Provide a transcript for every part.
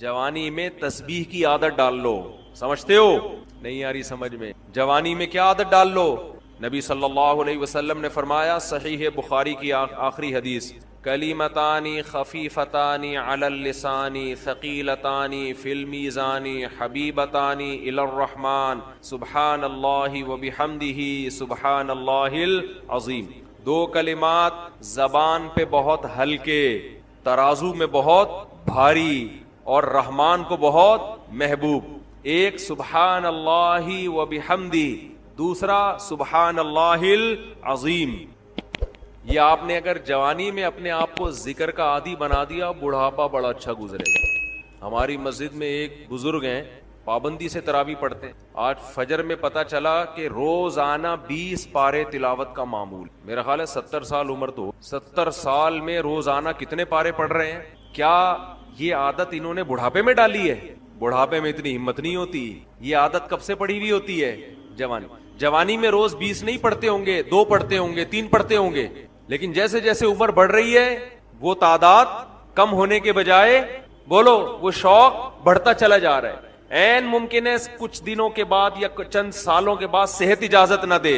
جوانی میں تسبیح کی عادت ڈال لو. سمجھتے ہو؟ نہیں آ رہی سمجھ میں. جوانی میں کیا عادت ڈال لو؟ نبی صلی اللہ علیہ وسلم نے فرمایا, صحیح بخاری کی آخری حدیث, کلیمتان خفیفتان علی اللسان ثقیلتان فی المیزان حبیبتان الی الرحمن سبحان اللہ وبحمدہ سبحان اللہ العظیم. دو کلمات زبان پہ بہت ہلکے, ترازو میں بہت بھاری اور رحمان کو بہت محبوب. ایک سبحان اللہ وبحمدہ, دوسرا سبحان اللہ العظیم. یہ آپ نے اگر جوانی میں اپنے آپ کو ذکر کا عادی بنا دیا, بڑھاپا بڑا اچھا گزرے گا. ہماری مسجد میں ایک بزرگ ہیں, پابندی سے تراویح پڑھتے ہیں. آج فجر میں پتا چلا کہ روزانہ 20 پارے تلاوت کا معمول. میرا خیال ہے 70 سال عمر تو 70 سال میں روزانہ کتنے پارے پڑھ رہے ہیں. کیا یہ عادت انہوں نے بڑھاپے میں ڈالی ہے؟ بڑھاپے میں اتنی ہمت نہیں ہوتی. یہ عادت کب سے پڑھی ہوئی ہوتی ہے؟ جوانی میں روز 20 نہیں پڑھتے ہوں گے, 2 پڑھتے ہوں گے, 3 پڑھتے ہوں گے, لیکن جیسے جیسے عمر بڑھ رہی ہے وہ تعداد کم ہونے کے بجائے بولو وہ شوق بڑھتا چلا جا رہا ہے. عین ممکن ہے کچھ دنوں کے بعد یا چند سالوں کے بعد صحت اجازت نہ دے,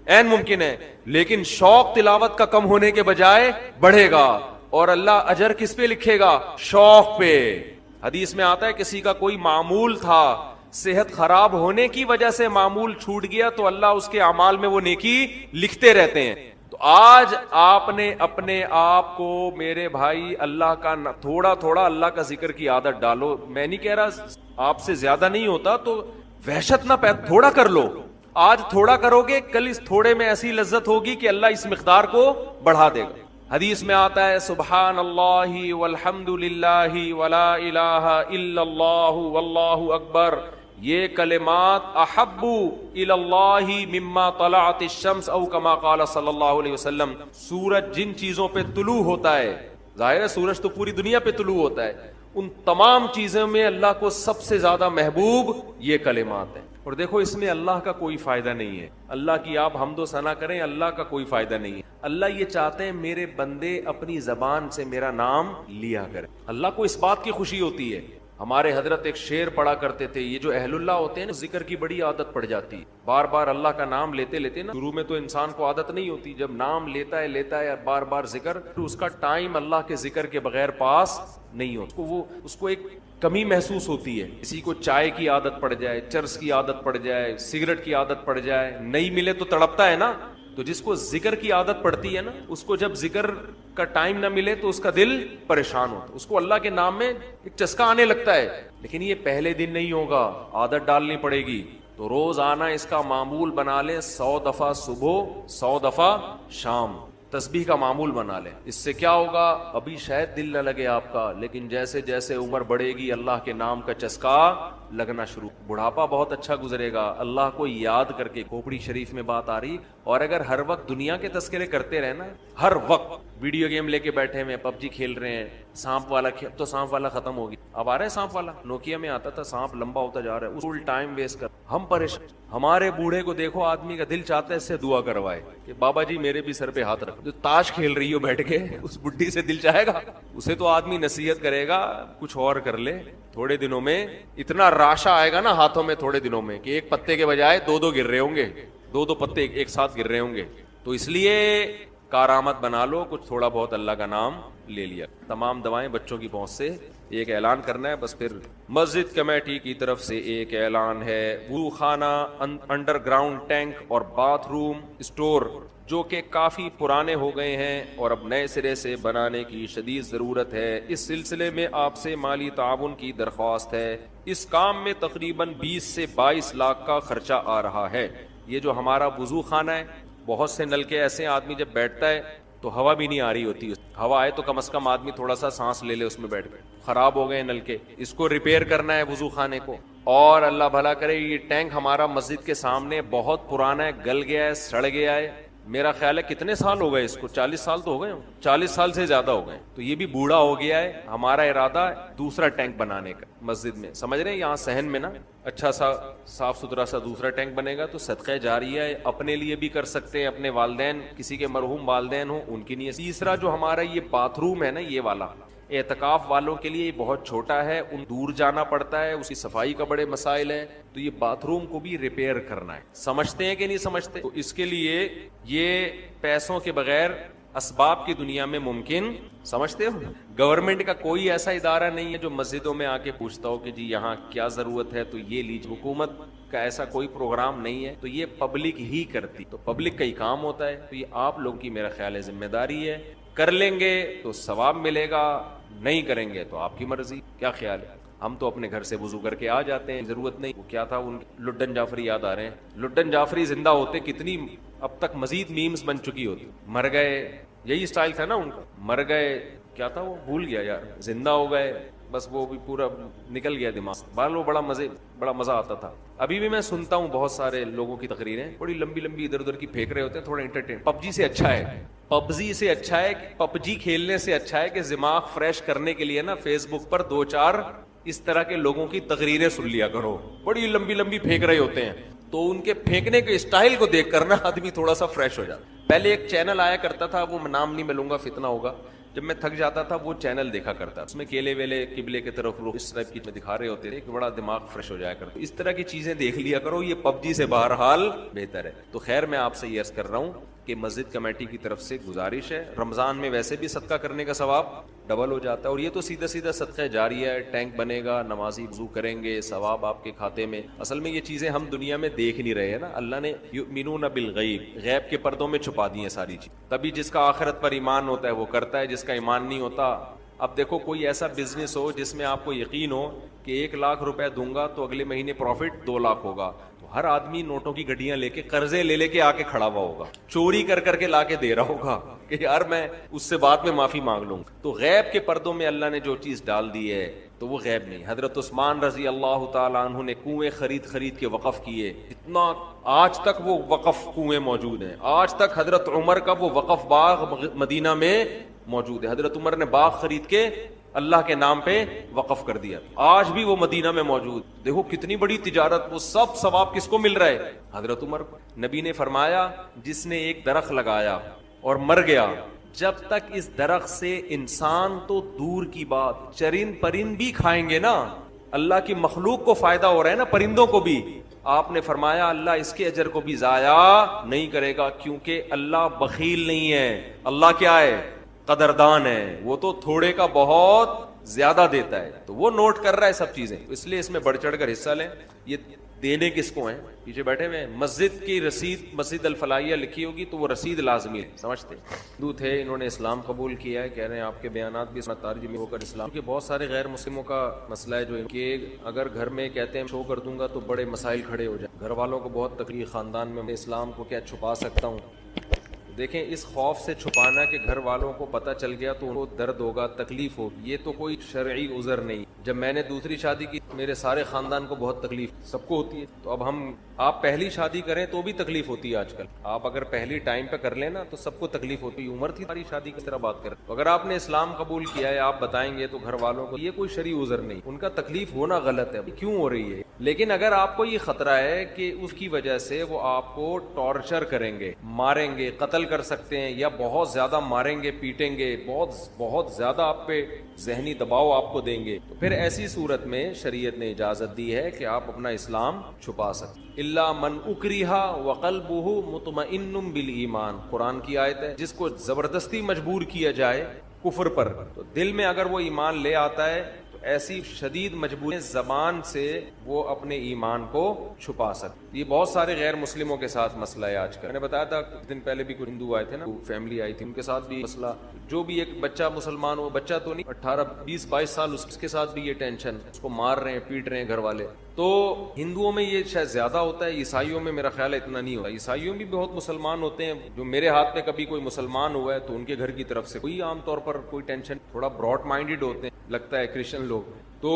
عین ممکن ہے, لیکن شوق تلاوت کا کم ہونے کے بجائے بڑھے گا. اور اللہ اجر کس پہ لکھے گا؟ شوق پہ. حدیث میں آتا ہے کسی کا کوئی معمول تھا, صحت خراب ہونے کی وجہ سے معمول چھوٹ گیا تو اللہ اس کے اعمال میں وہ نیکی لکھتے رہتے ہیں. تو آج آپ نے اپنے آپ کو میرے بھائی اللہ کا تھوڑا تھوڑا اللہ کا ذکر کی عادت ڈالو. میں نہیں کہہ رہا آپ سے زیادہ نہیں ہوتا تو وحشت نہ تھوڑا کر لو. آج تھوڑا کرو گے, کل اس تھوڑے میں ایسی لذت ہوگی کہ اللہ اس مقدار کو بڑھا دے گا. حدیث میں آتا ہے سبحان اللہ والحمد للہ ولا الہ الا اللہ واللہ اکبر, یہ کلمات احب الی اللہ مما طلعت الشمس او کما قال صلی اللہ علیہ وسلم. سورج جن چیزوں پہ طلوع ہوتا ہے, ظاہر ہے سورج تو پوری دنیا پہ طلوع ہوتا ہے, ان تمام چیزوں میں اللہ کو سب سے زیادہ محبوب یہ کلمات ہیں. اور دیکھو اس میں اللہ کا کوئی فائدہ نہیں ہے. اللہ کی آپ حمد و ثنا کریں, اللہ کا کوئی فائدہ نہیں ہے. اللہ یہ چاہتے ہیں میرے بندے اپنی زبان سے میرا نام لیا کریں. اللہ کو اس بات کی خوشی ہوتی ہے. ہمارے حضرت ایک شعر پڑھا کرتے تھے, یہ جو اہل اللہ ہوتے ہیں نا ذکر کی بڑی عادت پڑ جاتی ہے. بار بار اللہ کا نام لیتے لیتے نا, شروع میں تو انسان کو عادت نہیں ہوتی, جب نام لیتا ہے بار بار ذکر, تو اس کا ٹائم اللہ کے ذکر کے بغیر پاس نہیں ہوتا. وہ اس کو ایک کمی محسوس ہوتی ہے. کسی کو چائے کی عادت پڑ جائے, چرس کی عادت پڑ جائے, سگریٹ کی عادت پڑ جائے, نہیں ملے تو تڑپتا ہے نا. تو جس کو ذکر کی عادت پڑتی ہے نا, اس کو جب ذکر کا ٹائم نہ ملے تو اس کا دل پریشان ہوتا ہے, اس کو اللہ کے نام میں ایک چسکا آنے لگتا ہے. لیکن یہ پہلے دن نہیں ہوگا, عادت ڈالنی پڑے گی. تو روز آنا اس کا معمول بنا لیں, 100 دفعہ صبح 100 دفعہ شام تسبیح کا معمول بنا لیں. اس سے کیا ہوگا, ابھی شاید دل نہ لگے آپ کا, لیکن جیسے جیسے عمر بڑھے گی اللہ کے نام کا چسکا لگنا شروع. بڑھاپا بہت اچھا گزرے گا اللہ کو یاد کر کے. کھوپڑی شریف میں بات آ رہی, اور اگر ہر وقت دنیا کے تذکرے کرتے رہنا, ہر وقت ویڈیو گیم لے کے بیٹھے ہیں, PUBG کھیل رہے ہیں, سانپ والا اب تو سانپ والا ختم ہو گیا, اب آ رہا ہے سانپ والا. نوکیا میں آتا تھا, سانپ لمبا ہوتا جا رہا ہے, فل ٹائم ویسٹ کر. ہم پریشان. ہمارے بوڑھے کو دیکھو, آدمی کا دل چاہتا ہے اس سے دعا کروائے کہ بابا جی میرے بھی سر پہ ہاتھ رکھ. جو تاش کھیل رہی ہو بیٹھ کے, اس بڈھی سے دل چاہے گا؟ اسے تو آدمی نصیحت کرے گا کچھ اور کر لے. تھوڑے دنوں میں اتنا راشا آئے گا نا ہاتھوں میں, تھوڑے دنوں میں, کہ ایک پتے کے بجائے 2 گر رہے ہوں گے, 2 پتے ایک ساتھ گر رہے ہوں گے. تو اس لیے کارآمد بنا لو, کچھ تھوڑا بہت اللہ کا نام لے لیا. تمام دوائیں بچوں کی پہنچ سے. ایک اعلان کرنا ہے بس, پھر مسجد کمیٹی کی طرف سے ایک اعلان ہے. وضو خانہ, انڈر گراؤنڈ ٹینک اور باتھ روم اسٹور جو کہ کافی پرانے ہو گئے ہیں اور اب نئے سرے سے بنانے کی شدید ضرورت ہے. اس سلسلے میں آپ سے مالی تعاون کی درخواست ہے. اس کام میں تقریباً 20 سے 22 لاکھ کا خرچہ آ رہا ہے. یہ جو ہمارا وضو خانہ ہے, بہت سے نلکے ایسے ہیں آدمی جب بیٹھتا ہے تو ہوا بھی نہیں آ رہی ہوتی. ہوا آئے تو کم از کم آدمی تھوڑا سا سانس لے لے اس میں بیٹھ کے. خراب ہو گئے نلکے, اس کو ریپیئر کرنا ہے وضو خانے کو. اور اللہ بھلا کرے, یہ ٹینک ہمارا مسجد کے سامنے بہت پرانا ہے, گل گیا ہے, سڑ گیا ہے. میرا خیال ہے کتنے سال ہو گئے اس کو, 40 سال تو ہو گئے, 40 سال سے زیادہ ہو گئے. تو یہ بھی بوڑھا ہو گیا ہے. ہمارا ارادہ دوسرا ٹینک بنانے کا مسجد میں, سمجھ رہے ہیں, یہاں صحن میں نا اچھا سا صاف ستھرا سا دوسرا ٹینک بنے گا تو صدقہ جاریہ ہے, اپنے لیے بھی کر سکتے ہیں, اپنے والدین, کسی کے مرحوم والدین ہوں ان کی نیت. تیسرا جو ہمارا یہ باتھ روم ہے نا, یہ والا, اعتکاف والوں کے لیے یہ بہت چھوٹا ہے, ان دور جانا پڑتا ہے, اس کی صفائی کا بڑے مسائل ہیں, تو یہ باتھ روم کو بھی ریپیئر کرنا ہے. سمجھتے ہیں کہ نہیں سمجھتے؟ تو اس کے لیے یہ پیسوں کے بغیر اسباب کی دنیا میں ممکن, سمجھتے ہو؟ گورنمنٹ کا کوئی ایسا ادارہ نہیں ہے جو مسجدوں میں آ کے پوچھتا ہو کہ جی یہاں کیا ضرورت ہے تو یہ لیجیے. حکومت کا ایسا کوئی پروگرام نہیں ہے, تو یہ پبلک ہی کرتی, تو پبلک کا ہی کام ہوتا ہے. تو یہ آپ لوگوں کی میرا خیال ہے ذمہ داری ہے. کر لیں گے تو ثواب ملے گا, نہیں کریں گے تو آپ کی مرضی. کیا خیال ہے؟ ہم تو اپنے گھر سے وضو کر کے آ جاتے ہیں, ضرورت نہیں. وہ کیا تھا, ان لڈن جعفری یاد آ رہے ہیں. لڈن جعفری زندہ ہوتے کتنی اب تک مزید میمز بن چکی ہوتی. مر گئے, یہی اسٹائل تھا نا ان کا, مر گئے, کیا تھا وہ بھول گیا یار, زندہ ہو گئے, بس وہ بھی پورا نکل گیا دماغ. بال وہ بڑا مزہ آتا تھا. ابھی بھی میں سنتا ہوں بہت سارے لوگوں کی تقریریں, بڑی لمبی لمبی ادھر ادھر کی پھینک رہے ہوتے ہیں, تھوڑا انٹرٹین. پب جی سے اچھا ہے, پبجی سے اچھا ہے, پب جی کھیلنے سے اچھا ہے کہ دماغ فریش کرنے کے لیے نا فیس بک پر 2-4 اس طرح کے لوگوں کی تقریریں سن لیا کرو. بڑی لمبی لمبی پھینک رہے ہوتے ہیں, تو ان کے پھینکنے کے اسٹائل کو دیکھ کر نا آدمی تھوڑا سا فریش ہو جاتا. پہلے ایک چینل آیا کرتا تھا, وہ نام نہیں میں لوں گا, فتنہ ہوگا. جب میں تھک جاتا تھا وہ چینل دیکھا کرتا, اس میں کیلے ویلے قبلے کی طرف رخ اس ٹائپ کی دکھا رہے ہوتے تھے کہ بڑا دماغ فریش ہو جایا کرتا. اس طرح کی چیزیں دیکھ لیا کرو, یہ پب جی سے بہرحال بہتر ہے. تو خیر میں آپ سے یہ عرض کر رہا ہوں کہ مسجد کمیٹی کی طرف سے گزارش ہے, رمضان میں ویسے بھی صدقہ کرنے کا ثواب ڈبل ہو جاتا ہے, اور یہ تو سیدھا سیدھا صدقہ جاریہ ہے. ٹینک بنے گا, نمازی وضو کریں گے, ثواب آپ کے کھاتے میں. اصل میں یہ چیزیں ہم دنیا میں دیکھ نہیں رہے ہیں نا, اللہ نے یؤمنون بالغیب, غیب کے پردوں میں چھپا دی ہیں ساری چیز. تبھی جس کا آخرت پر ایمان ہوتا ہے وہ کرتا ہے, جس کا ایمان نہیں ہوتا. اب دیکھو کوئی ایسا بزنس ہو جس میں آپ کو یقین ہو کہ 1 لاکھ روپے دوں گا تو اگلے مہینے پروفٹ 2 لاکھ ہوگا, ہر آدمی نوٹوں کی گڈیاں لے کے قرضے لے کے آ کے کھڑا ہوا ہوگا, چوری کر کے لا کے دے رہا ہوگا کہ یار میں اس سے بعد میں معافی مانگ لوں. تو غیب کے پردوں میں اللہ نے جو چیز ڈال دی ہے تو وہ غیب نہیں. حضرت عثمان رضی اللہ تعالیٰ عنہ نے کنویں خرید کے وقف کیے, اتنا آج تک وہ وقف کنویں موجود ہیں. آج تک حضرت عمر کا وہ وقف باغ مدینہ میں موجود ہے. حضرت عمر نے باغ خرید کے اللہ کے نام پہ وقف کر دیا, آج بھی وہ مدینہ میں موجود. دیکھو کتنی بڑی تجارت, وہ سب ثواب کس کو مل رہا ہے؟ حضرت عمر کو. نبی نے فرمایا جس نے ایک درخت لگایا اور مر گیا, جب تک اس درخت سے انسان تو دور کی بات, چرند پرند بھی کھائیں گے نا, اللہ کی مخلوق کو فائدہ ہو رہا ہے نا, پرندوں کو بھی. آپ نے فرمایا اللہ اس کے اجر کو بھی ضائع نہیں کرے گا, کیونکہ اللہ بخیل نہیں ہے, اللہ کیا ہے؟ قدردان ہے. وہ تو تھوڑے کا بہت زیادہ دیتا ہے, تو وہ نوٹ کر رہا ہے سب چیزیں, اس لیے اس میں بڑھ چڑھ کر حصہ لیں. یہ دینے کس کو ہیں؟ پیچھے بیٹھے ہوئے ہیں. مسجد کی رسید, مسجد الفلاحیہ لکھی ہوگی تو وہ رسید لازمی ہے, سمجھتے ہندو تھے, انہوں نے اسلام قبول کیا ہے, کہہ رہے ہیں آپ کے بیانات بھی ترجمے ہو کر اسلام کے. بہت سارے غیر مسلموں کا مسئلہ ہے جو کہ اگر گھر میں کہتے ہیں شو کر دوں گا تو بڑے مسائل کھڑے ہو جائیں, گھر والوں کو بہت تکلیف, خاندان میں اسلام کو کیا چھپا سکتا ہوں. دیکھیں اس خوف سے چھپانا کہ گھر والوں کو پتہ چل گیا تو ان کو درد ہوگا, تکلیف ہوگی, یہ تو کوئی شرعی عذر نہیں. جب میں نے دوسری شادی کی میرے سارے خاندان کو بہت تکلیف, سب کو ہوتی ہے. تو اب آپ پہلی شادی کریں تو بھی تکلیف ہوتی ہے آج کل. آپ اگر پہلی ٹائم پہ کر لینا تو سب کو تکلیف ہوتی ہے. عمر تھی ہماری شادی کی طرح بات کریں, اگر آپ نے اسلام قبول کیا ہے آپ بتائیں گے تو گھر والوں کو یہ کوئی شرعی عذر نہیں, ان کا تکلیف ہونا غلط ہے, کیوں ہو رہی ہے. لیکن اگر آپ کو یہ خطرہ ہے کہ اس کی وجہ سے وہ آپ کو ٹارچر کریں گے, ماریں گے, قتل کر سکتے ہیں, یا بہت زیادہ ماریں گے, پیٹیں گے, بہت زیادہ آپ پہ ذہنی دباؤ آپ کو دیں گے, تو پھر ایسی صورت میں شریعت نے اجازت دی ہے کہ آپ اپنا اسلام چھپا سکتے. الا من اکرہ وقلبہ مطمئن بالایمان, قرآن کی آیت ہے. جس کو زبردستی مجبور کیا جائے کفر پر, تو دل میں اگر وہ ایمان لے آتا ہے تو ایسی شدید مجبوری زبان سے وہ اپنے ایمان کو چھپا سکتے. یہ بہت سارے غیر مسلموں کے ساتھ مسئلہ ہے آج کل. میں نے بتایا تھا کچھ دن پہلے بھی کوئی ہندو آئے تھے نا, فیملی آئی تھی, ان کے ساتھ بھی مسئلہ. جو بھی ایک بچہ مسلمان ہو, بچہ تو نہیں, 18 20 22 سال, اس کے ساتھ بھی یہ ٹینشن, اس کو مار رہے ہیں, پیٹ رہے ہیں گھر والے. تو ہندوؤں میں یہ شاید زیادہ ہوتا ہے, عیسائیوں میں میرا خیال ہے اتنا نہیں ہوتا. عیسائیوں بھی بہت مسلمان ہوتے ہیں, جو میرے ہاتھ میں کبھی کوئی مسلمان ہوا ہے تو ان کے گھر کی طرف سے کوئی عام طور پر کوئی ٹینشن, تھوڑا براڈ مائنڈیڈ ہوتے ہیں لگتا ہے کرسچن لوگ. تو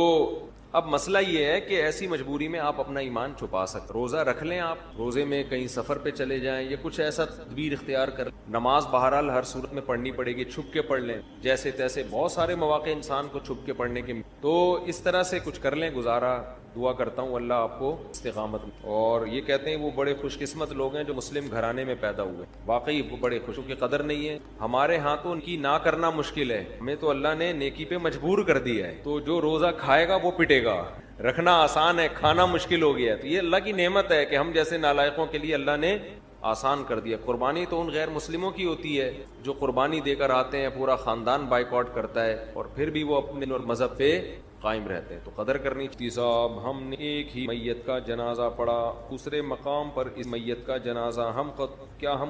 اب مسئلہ یہ ہے کہ ایسی مجبوری میں آپ اپنا ایمان چھپا سکتے. روزہ رکھ لیں, آپ روزے میں کہیں سفر پہ چلے جائیں یا کچھ ایسا تدبیر اختیار کر. نماز بہرحال ہر صورت میں پڑھنی پڑے گی, چھپ کے پڑھ لیں, جیسے تیسے بہت سارے مواقع انسان کو چھپ کے پڑھنے کے, تو اس طرح سے کچھ کر لیں گزارا. دعا کرتا ہوں اللہ آپ کو استقامت. اور یہ کہتے ہیں وہ بڑے خوش قسمت لوگ ہیں جو مسلم گھرانے میں پیدا ہوئے. واقعی وہ بڑے خوشوں کی قدر نہیں ہے. ہمارے ہاں تو ان کی نہ کرنا مشکل ہے, ہمیں تو اللہ نے نیکی پہ مجبور کر دیا ہے. تو جو روزہ کھائے گا وہ پٹے گا, رکھنا آسان ہے, کھانا مشکل ہو گیا ہے. تو یہ اللہ کی نعمت ہے کہ ہم جیسے نالائقوں کے لیے اللہ نے آسان کر دیا. قربانی تو ان غیر مسلموں کی ہوتی ہے جو قربانی دے کر آتے ہیں, پورا خاندان بائیکاٹ کرتا ہے اور پھر بھی وہ اپنے مذہب پہ قائم رہتے ہیں. تو قدر کرنی چاہیے. صاحب ہم نے ایک ہی میت کا جنازہ پڑھا, دوسرے مقام پر اس میت کا جنازہ ہم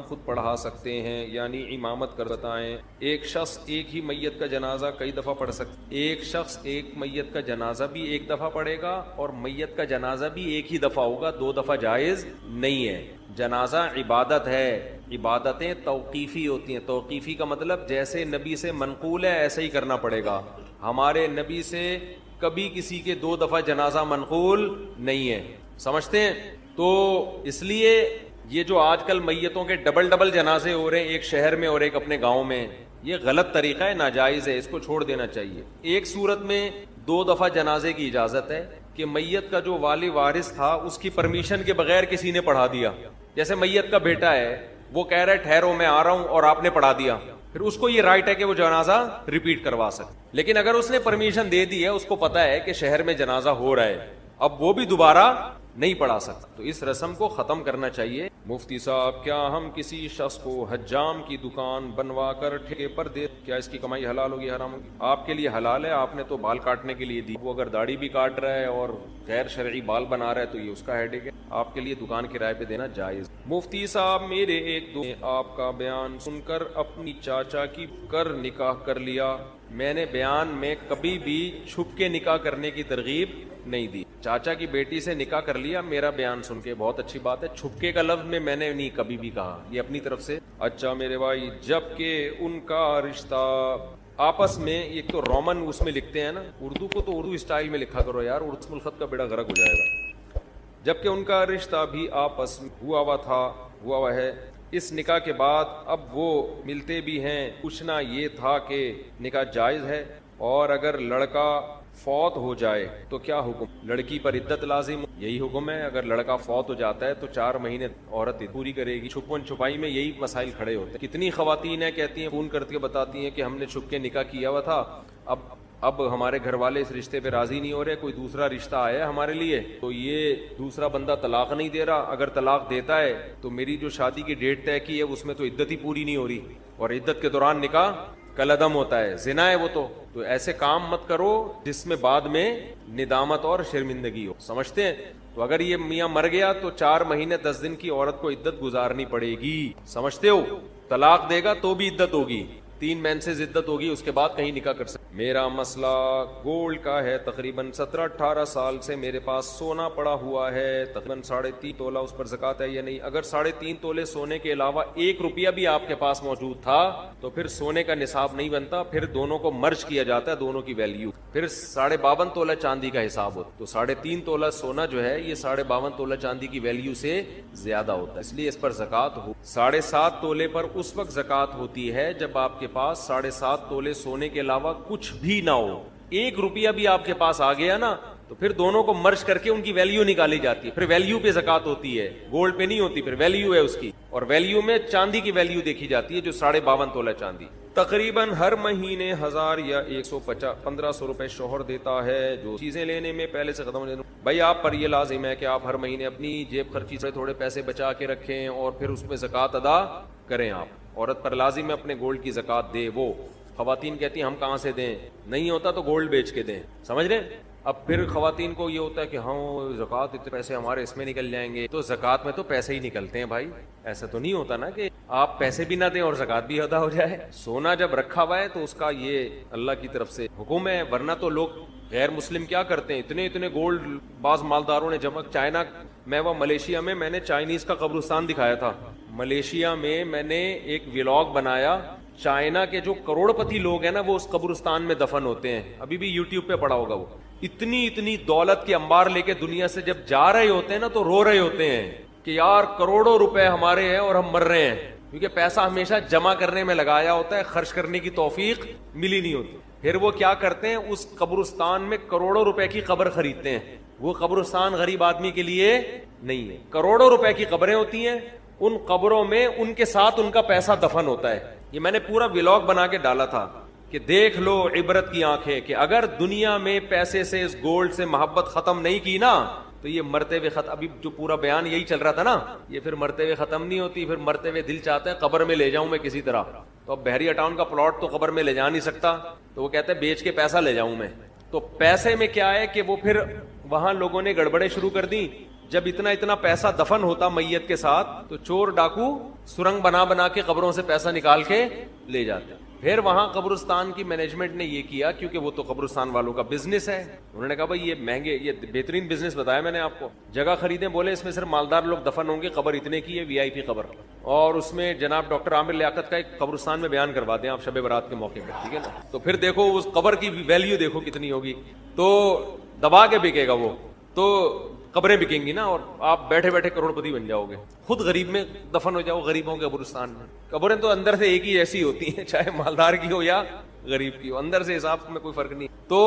خود پڑھا سکتے ہیں, یعنی امامت کر بتائیں. ایک شخص ایک ہی میت کا جنازہ کئی دفعہ پڑھ سکتے. ایک شخص ایک میت کا جنازہ بھی ایک دفعہ پڑھے گا اور میت کا جنازہ بھی ایک ہی دفعہ ہوگا, 2 دفعہ جائز نہیں ہے. جنازہ عبادت ہے, عبادتیں توقیفی ہوتی ہیں. توقیفی کا مطلب جیسے نبی سے منقول ہے ایسے ہی کرنا پڑے گا. ہمارے نبی سے کبھی کسی کے 2 دفعہ جنازہ منقول نہیں ہے, سمجھتے ہیں. تو اس لیے یہ جو آج کل میتوں کے ڈبل جنازے ہو رہے ہیں, ایک شہر میں اور ایک اپنے گاؤں میں, یہ غلط طریقہ ہے, ناجائز ہے, اس کو چھوڑ دینا چاہیے. ایک صورت میں 2 دفعہ جنازے کی اجازت ہے کہ میت کا جو والی وارث تھا اس کی پرمیشن کے بغیر کسی نے پڑھا دیا. جیسے میت کا بیٹا ہے, وہ کہہ رہا ہے ٹھہرو میں آ رہا ہوں, اور آپ نے پڑھا دیا, پھر اس کو یہ رائٹ ہے کہ وہ جنازہ ریپیٹ کروا سکے. لیکن اگر اس نے پرمیشن دے دی ہے, اس کو پتا ہے کہ شہر میں جنازہ ہو رہا ہے, اب وہ بھی دوبارہ نہیں پڑھا سکتا. تو اس رسم کو ختم کرنا چاہیے. مفتی صاحب کیا ہم کسی شخص کو حجام کی دکان بنوا کر ٹھیکے پر دے, کیا اس کی کمائی حلال ہوگی حرام ہوگی؟ آپ کے لیے حلال ہے, آپ نے تو بال کاٹنے کے لیے دی. وہ اگر داڑھی بھی کاٹ رہا ہے اور غیر شرعی بال بنا رہا ہے تو یہ اس کا ہیڈیک ہے. آپ کے لیے دکان کرائے پہ دینا جائز. مفتی صاحب میرے ایک دوست نے آپ کا بیان سن کر اپنی چاچا کی نکاح کر لیا. میں نے بیان میں کبھی بھی چھپ کے نکاح کرنے کی ترغیب نہیں دی. چاچا کی بیٹی سے نکاح کر لیا میرا بیان سن کے, بہت اچھی بات ہے. چھپکے کا لفظ میں نے نہیں کبھی بھی کہا, یہ اپنی طرف سے. اچھا میرے بھائی, جب کہ ان کا رشتہ آپس میں, ایک تو رومن اس میں لکھتے ہیں نا, اردو کو تو اردو اسٹائل میں لکھا کرو یار, رسم الخط کا بیڑا غرق ہو جائے گا. جبکہ ان کا رشتہ بھی آپس میں ہوا ہوا ہے. اس نکاح کے بعد اب وہ ملتے بھی ہیں. پوچھنا یہ تھا کہ نکاح جائز ہے, اور اگر لڑکا فوت ہو جائے تو کیا حکم؟ لڑکی پر عدت لازم, یہی حکم ہے. اگر لڑکا فوت ہو جاتا ہے تو 4 مہینے عورت پوری کرے گی. چھپن چھپائی میں یہی مسائل کھڑے ہوتے ہیں. کتنی خواتین ہیں کہتی ہیں, فون کر کے بتاتی ہیں کہ ہم نے چھپ کے نکاح کیا ہوا تھا, اب ہمارے گھر والے اس رشتے پہ راضی نہیں ہو رہے, کوئی دوسرا رشتہ آیا ہے ہمارے لیے, تو یہ دوسرا بندہ طلاق نہیں دے رہا. اگر طلاق دیتا ہے تو میری جو شادی کی ڈیٹ طے کی ہے اس میں تو عدت ہی پوری نہیں ہو رہی, اور عدت کے دوران نکاح کالعدم ہوتا ہے, زنا ہے وہ. تو ایسے کام مت کرو جس میں بعد میں ندامت اور شرمندگی ہو, سمجھتے ہیں. تو اگر یہ میاں مر گیا تو 4 مہینے 10 دن کی عورت کو عدت گزارنی پڑے گی, سمجھتے ہو. طلاق دے گا تو بھی عدت ہوگی, 3 مہینے عدت ہوگی, اس کے بعد کہیں نکاح کر سکتے. میرا مسئلہ گولڈ کا ہے. تقریباً 17-18 سال سے میرے پاس سونا پڑا ہوا ہے, تقریباً 3.5 تولہ, اس پر زکوٰۃ ہے یا نہیں؟ اگر 3.5 تولے سونے کے علاوہ 1 روپیہ بھی آپ کے پاس موجود تھا تو پھر سونے کا نصاب نہیں بنتا, پھر دونوں کو مرج کیا جاتا ہے, دونوں کی ویلیو, پھر 52.5 تولہ چاندی کا حساب ہوتا. تو 3.5 تولہ سونا جو ہے یہ 52.5 تولہ چاندی کی ویلیو سے زیادہ ہوتا ہے, اس لیے اس پر زکوٰۃ ہو. 7.5 تولے پر اس وقت زکوٰۃ ہوتی ہے جب آپ کے پاس 7.5 تولے سونے کے علاوہ کچھ بھی نہ ہو. 1 روپیہ بھی آپ کے پاس آ گیا نا تو پھر دونوں کو مرج کر کے ان کی ویلیو نکالی جاتی ہے, پھر ویلیو پہ زکوٰۃ ہوتی ہے, گولڈ پہ نہیں ہوتی, پھر ویلیو ہے اس کی. اور ویلیو میں چاندی کی ویلیو دیکھی جاتی ہے جو 52.5 تولہ چاندی. تقریباً ہر مہینے 1000 یا 1500 روپے شوہر دیتا ہے, جو چیزیں لینے میں پہلے سے ختم ہو جاتی. بھائی آپ پر یہ لازم ہے کہ آپ ہر مہینے اپنی جیب خرچی سے تھوڑے پیسے بچا کے رکھیں اور پھر اس میں زکوٰۃ ادا کریں. آپ عورت پر لازم ہے اپنے گولڈ کی زکوٰۃ دے. وہ خواتین کہتی ہیں ہم کہاں سے دیں, نہیں ہوتا تو گولڈ بیچ کے دیں, سمجھ رہے. اب پھر خواتین کو یہ ہوتا ہے کہ ہاں زکوٰۃ اتنے پیسے ہمارے اس میں نکل جائیں گے. تو زکوٰۃ میں تو پیسے ہی نکلتے ہیں بھائی, ایسا تو نہیں ہوتا نا کہ آپ پیسے بھی نہ دیں اور زکوٰۃ بھی ادا ہو جائے. سونا جب رکھا ہوا ہے تو اس کا یہ اللہ کی طرف سے حکم ہے, ورنہ تو لوگ غیر مسلم کیا کرتے ہیں, اتنے گولڈ بعض مالداروں نے جمع. چائنا میں ملیشیا میں نے چائنیز کا قبرستان دکھایا تھا. ملیشیا میں نے ایک ولاگ بنایا, چائنا کے جو کروڑ پتی لوگ ہیں نا وہ اس قبرستان میں دفن ہوتے ہیں. ابھی بھی یوٹیوب پہ پڑا ہوگا. وہ اتنی دولت کے انبار لے کے دنیا سے جب جا رہے ہوتے ہیں نا تو رو رہے ہوتے ہیں کہ یار کروڑوں روپے ہمارے ہیں اور ہم مر رہے ہیں, کیونکہ پیسہ ہمیشہ جمع کرنے میں لگایا ہوتا ہے, خرچ کرنے کی توفیق ملی نہیں ہوتی. پھر وہ کیا کرتے ہیں, اس قبرستان میں کروڑوں روپے کی قبر خریدتے ہیں, وہ قبرستان غریب آدمی کے لیے نہیں ہے. کروڑوں روپے کی قبریں ہوتی ہیں, ان قبروں میں ان کے ساتھ ان کا پیسہ دفن ہوتا ہے. یہ میں نے پورا ولاگ بنا کے ڈالا تھا کہ دیکھ لو عبرت کی آنکھیں, کہ اگر دنیا میں پیسے سے, اس گولڈ سے محبت ختم نہیں کی نا تو یہ مرتے ہوئے ختم. ابھی جو پورا بیان یہی چل رہا تھا نا, یہ پھر مرتے ہوئے ختم نہیں ہوتی. پھر مرتے ہوئے دل چاہتا ہے قبر میں لے جاؤں میں کسی طرح. تو اب بحریہ ٹاؤن کا پلاٹ تو قبر میں لے جا نہیں سکتا, تو وہ کہتے ہیں بیچ کے پیسہ لے جاؤں میں. تو پیسے میں کیا ہے کہ وہ پھر وہاں لوگوں نے گڑبڑے شروع کر دی. جب اتنا پیسہ دفن ہوتا میت کے ساتھ, تو چور ڈاکو سرنگ بنا کے قبروں سے پیسہ نکال کے لے جاتے. پھر وہاں قبرستان کی مینجمنٹ نے یہ کیا, کیونکہ وہ تو قبرستان والوں کا بزنس ہے, انہوں نے کہا بھائی یہ مہنگے, یہ بہترین بزنس بتایا میں نے آپ کو, جگہ خریدیں, بولے اس میں صرف مالدار لوگ دفن ہوں گے, قبر اتنے کی ہے, وی آئی پی قبر. اور اس میں جناب ڈاکٹر عامر لیاقت کا ایک قبرستان میں بیان کروا دیں آپ شب برات کے موقع پہ, ٹھیک ہے نا. تو پھر دیکھو اس قبر کی ویلیو دیکھو کتنی ہوگی, تو دبا کے بکے گا وہ, تو قبریں بکیں گی نا, اور آپ بیٹھے بیٹھے کروڑ پتی بن جاؤ گے. خود غریب میں دفن ہو جاؤ, غریبوں کے قبرستان میں. قبریں تو اندر سے ایک ہی ایسی ہوتی ہیں, چاہے مالدار کی ہو یا غریب کی ہو, اندر سے حساب میں کوئی فرق نہیں. تو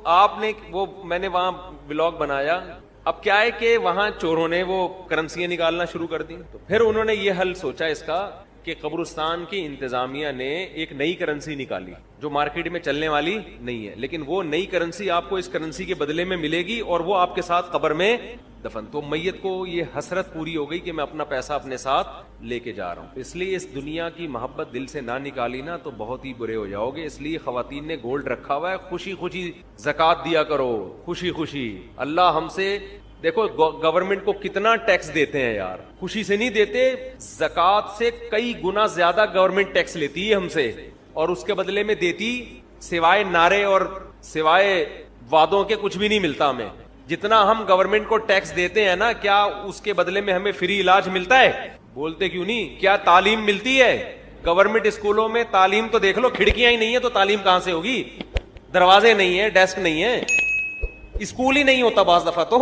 آپ نے وہ, میں نے وہاں ولاگ بنایا. اب کیا ہے کہ وہاں چوروں نے وہ کرنسیاں نکالنا شروع کر دی. تو پھر انہوں نے یہ حل سوچا اس کا کہ قبرستان کی انتظامیہ نے ایک نئی کرنسی نکالی جو مارکیٹ میں چلنے والی نہیں ہے, لیکن وہ نئی کرنسی آپ کو اس کرنسی کے بدلے میں ملے گی, اور وہ آپ کے ساتھ قبر میں دفن. تو میت کو یہ حسرت پوری ہو گئی کہ میں اپنا پیسہ اپنے ساتھ لے کے جا رہا ہوں. اس لیے اس دنیا کی محبت دل سے نہ نکالی نا تو بہت ہی برے ہو جاؤ گے. اس لیے خواتین نے گولڈ رکھا ہوا ہے, خوشی خوشی زکوٰۃ دیا کرو, خوشی خوشی. اللہ ہم سے, دیکھو گورنمنٹ کو کتنا ٹیکس دیتے ہیں یار, خوشی سے نہیں دیتے, زکوٰۃ سے کئی گنا زیادہ گورنمنٹ ٹیکس لیتی ہے ہم سے, اور اس کے بدلے میں دیتی سوائے نعرے اور سوائے وعدوں کے کچھ بھی نہیں ملتا ہمیں. جتنا ہم گورنمنٹ کو ٹیکس دیتے ہیں نا, کیا اس کے بدلے میں ہمیں فری علاج ملتا ہے؟ بولتے کیوں نہیں. کیا تعلیم ملتی ہے؟ گورنمنٹ اسکولوں میں تعلیم تو دیکھ لو, کھڑکیاں ہی نہیں ہے تو تعلیم کہاں سے ہوگی؟ دروازے نہیں ہے, ڈیسک نہیں ہے, اسکول ہی نہیں ہوتا بعض دفعہ تو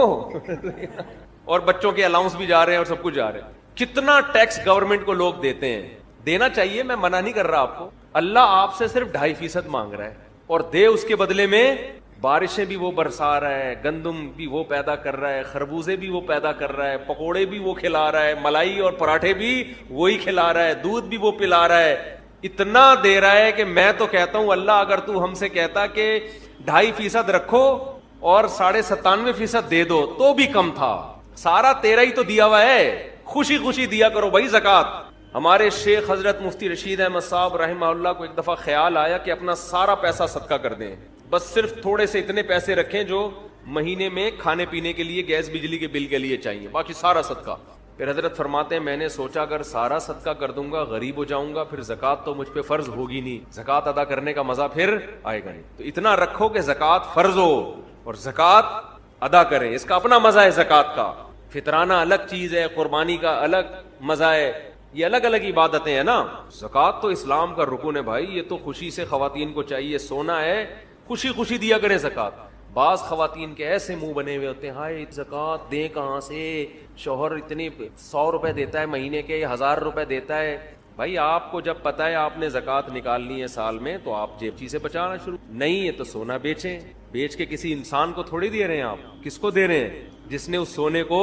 اور بچوں کے الاؤنس بھی جا رہے ہیں اور سب کچھ جا رہے ہیں. کتنا ٹیکس گورنمنٹ کو لوگ دیتے ہیں. دینا چاہیے, میں منع نہیں کر رہا آپ کو. اللہ آپ سے صرف 2.5% مانگ رہا ہے, اور دے اس کے بدلے میں بارشیں بھی وہ برسا رہا ہے, گندم بھی وہ پیدا کر رہا ہے, خربوزے بھی وہ پیدا کر رہا ہے, پکوڑے بھی وہ کھلا رہا ہے, ملائی اور پراٹھے بھی وہی کھلا رہا ہے, دودھ بھی وہ پلا رہا ہے. اتنا دے رہا ہے کہ میں تو کہتا ہوں اللہ اگر تو ہم سے کہتا کہ 2.5% رکھو اور 97.5% دے دو تو بھی کم تھا. سارا تیرا ہی تو دیا ہوا ہے, خوشی خوشی دیا کرو بھائی زکوٰۃ. ہمارے شیخ حضرت مفتی رشید احمد صاحب رحمہ اللہ کو ایک دفعہ خیال آیا کہ اپنا سارا پیسہ صدقہ کر دیں, بس صرف تھوڑے سے اتنے پیسے رکھیں جو مہینے میں کھانے پینے کے لیے, گیس بجلی کے بل کے لیے چاہیے, باقی سارا صدقہ. پھر حضرت فرماتے ہیں میں نے سوچا اگر سارا صدقہ کر دوں گا غریب ہو جاؤں گا, پھر زکوٰۃ تو مجھ پہ فرض ہوگی نہیں, زکوٰۃ ادا کرنے کا مزہ پھر آئے گا نہیں. تو اتنا رکھو کہ زکوٰۃ فرض ہو اور زکوٰۃ ادا کریں, اس کا اپنا مزہ ہے. زکوٰۃ کا فطرانہ الگ چیز ہے, قربانی کا الگ مزہ ہے, یہ الگ الگ عبادتیں ہیں نا. زکوٰۃ تو اسلام کا رکن ہے بھائی, یہ تو خوشی سے خواتین کو چاہیے, سونا ہے خوشی خوشی دیا کریں زکوٰۃ. بعض خواتین کے ایسے منہ بنے ہوئے ہوتے ہیں, ہائے زکوٰۃ دیں کہاں سے, شوہر اتنے 100 روپے دیتا ہے مہینے کے, 1000 روپے دیتا ہے. بھائی آپ کو جب پتا ہے آپ نے زکوٰۃ نکالنی ہے سال میں, تو آپ جیب چیز سے بچانا شروع, نہیں ہے تو سونا بیچیں. بیچ کے کسی انسان کو تھوڑی دے رہے ہیں آپ, کس کو دے رہے ہیں؟ جس نے اس سونے کو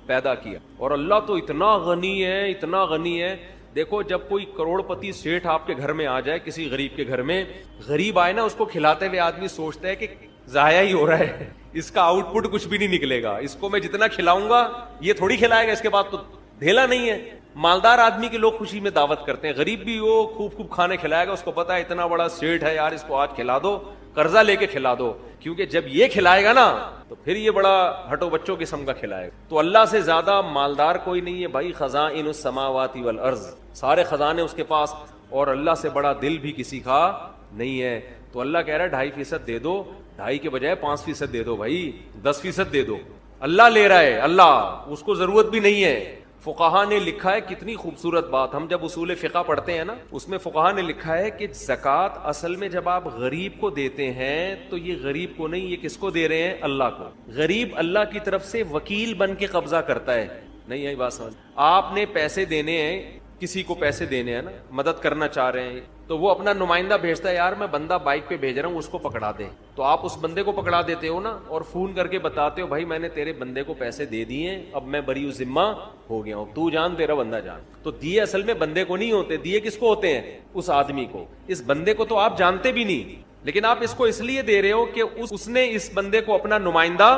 پیدا کیا. اور اللہ تو اتنا غنی ہے, اتنا غنی ہے. دیکھو جب کوئی کروڑ پتی سیٹھ آپ کے گھر میں آ جائے, کسی غریب کے گھر میں, غریب آئے نا, اس کو کھلاتے ہوئے آدمی سوچتا ہے کہ ضائع ہی ہو رہا ہے, اس کا آؤٹ پٹ کچھ بھی نہیں نکلے گا, اس کو میں جتنا کھلاؤں گا یہ تھوڑی کھلائے گا, اس کے بعد تو ڈھیلا نہیں ہے. مالدار آدمی کے لوگ خوشی میں دعوت کرتے ہیں, غریب بھی وہ خوب خوب کھانے کھلائے گا, اس کو پتا ہے اتنا بڑا سیٹ ہے یار, اس کو آج کھلا دو, قرضہ لے کے کھلا دو, کیونکہ جب یہ کھلائے گا نا تو پھر یہ بڑا ہٹو بچوں قسم کا کھلائے گا. تو اللہ سے زیادہ مالدار کوئی نہیں ہے بھائی. خزائن السماوات والارض, سارے خزانے اس کے پاس, اور اللہ سے بڑا دل بھی کسی کا نہیں ہے. تو اللہ کہہ رہا ہے 2.5% دے دو, 2.5 کے بجائے 5% دے دو بھائی, 10% دے دو. اللہ لے رہا ہے, اللہ, اس کو ضرورت بھی نہیں ہے. فقہا نے لکھا ہے, کتنی خوبصورت بات, ہم جب اصول فقہ پڑھتے ہیں نا, اس میں فقہا نے لکھا ہے کہ زکوٰۃ اصل میں جب آپ غریب کو دیتے ہیں تو یہ غریب کو نہیں, یہ کس کو دے رہے ہیں؟ اللہ کو. غریب اللہ کی طرف سے وکیل بن کے قبضہ کرتا ہے. نہیں آئی بات سمجھ؟ آپ نے پیسے دینے ہیں, کسی کو پیسے دینے ہیں نا, مدد کرنا چاہ رہے ہیں, تو وہ اپنا نمائندہ بھیجتا ہے، یار میں بندہ بائک پہ بھیج رہا ہوں، اس کو پکڑا دے. تو آپ اس بندے کو پکڑا دیتے ہو نا، اور فون کر کے بتاتے ہو بھائی میں نے تیرے بندے کو پیسے دے دیے، اب میں بری ذمہ ہو گیا ہوں، تو جان تیرا بندہ جان. تو دیے اصل میں بندے کو نہیں ہوتے، دیے کس کو ہوتے ہیں؟ اس آدمی کو. اس بندے کو تو آپ جانتے بھی نہیں، لیکن آپ اس کو اس لیے دے رہے ہو کہ اس نے اس بندے کو اپنا نمائندہ.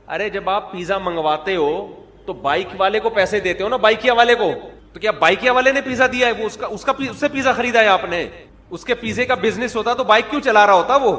ارے جب آپ پیزا منگواتے ہو تو بائک والے کو پیسے دیتے ہو نا، بائکیا والے کو. تو کیا بائکیا والے نے پیزا دیا ہے؟ وہ اس سے پیزا خریدا ہے آپ نے. اس کے پیزے کا بزنس ہوتا تو بائک کیوں چلا رہا ہوتا وہ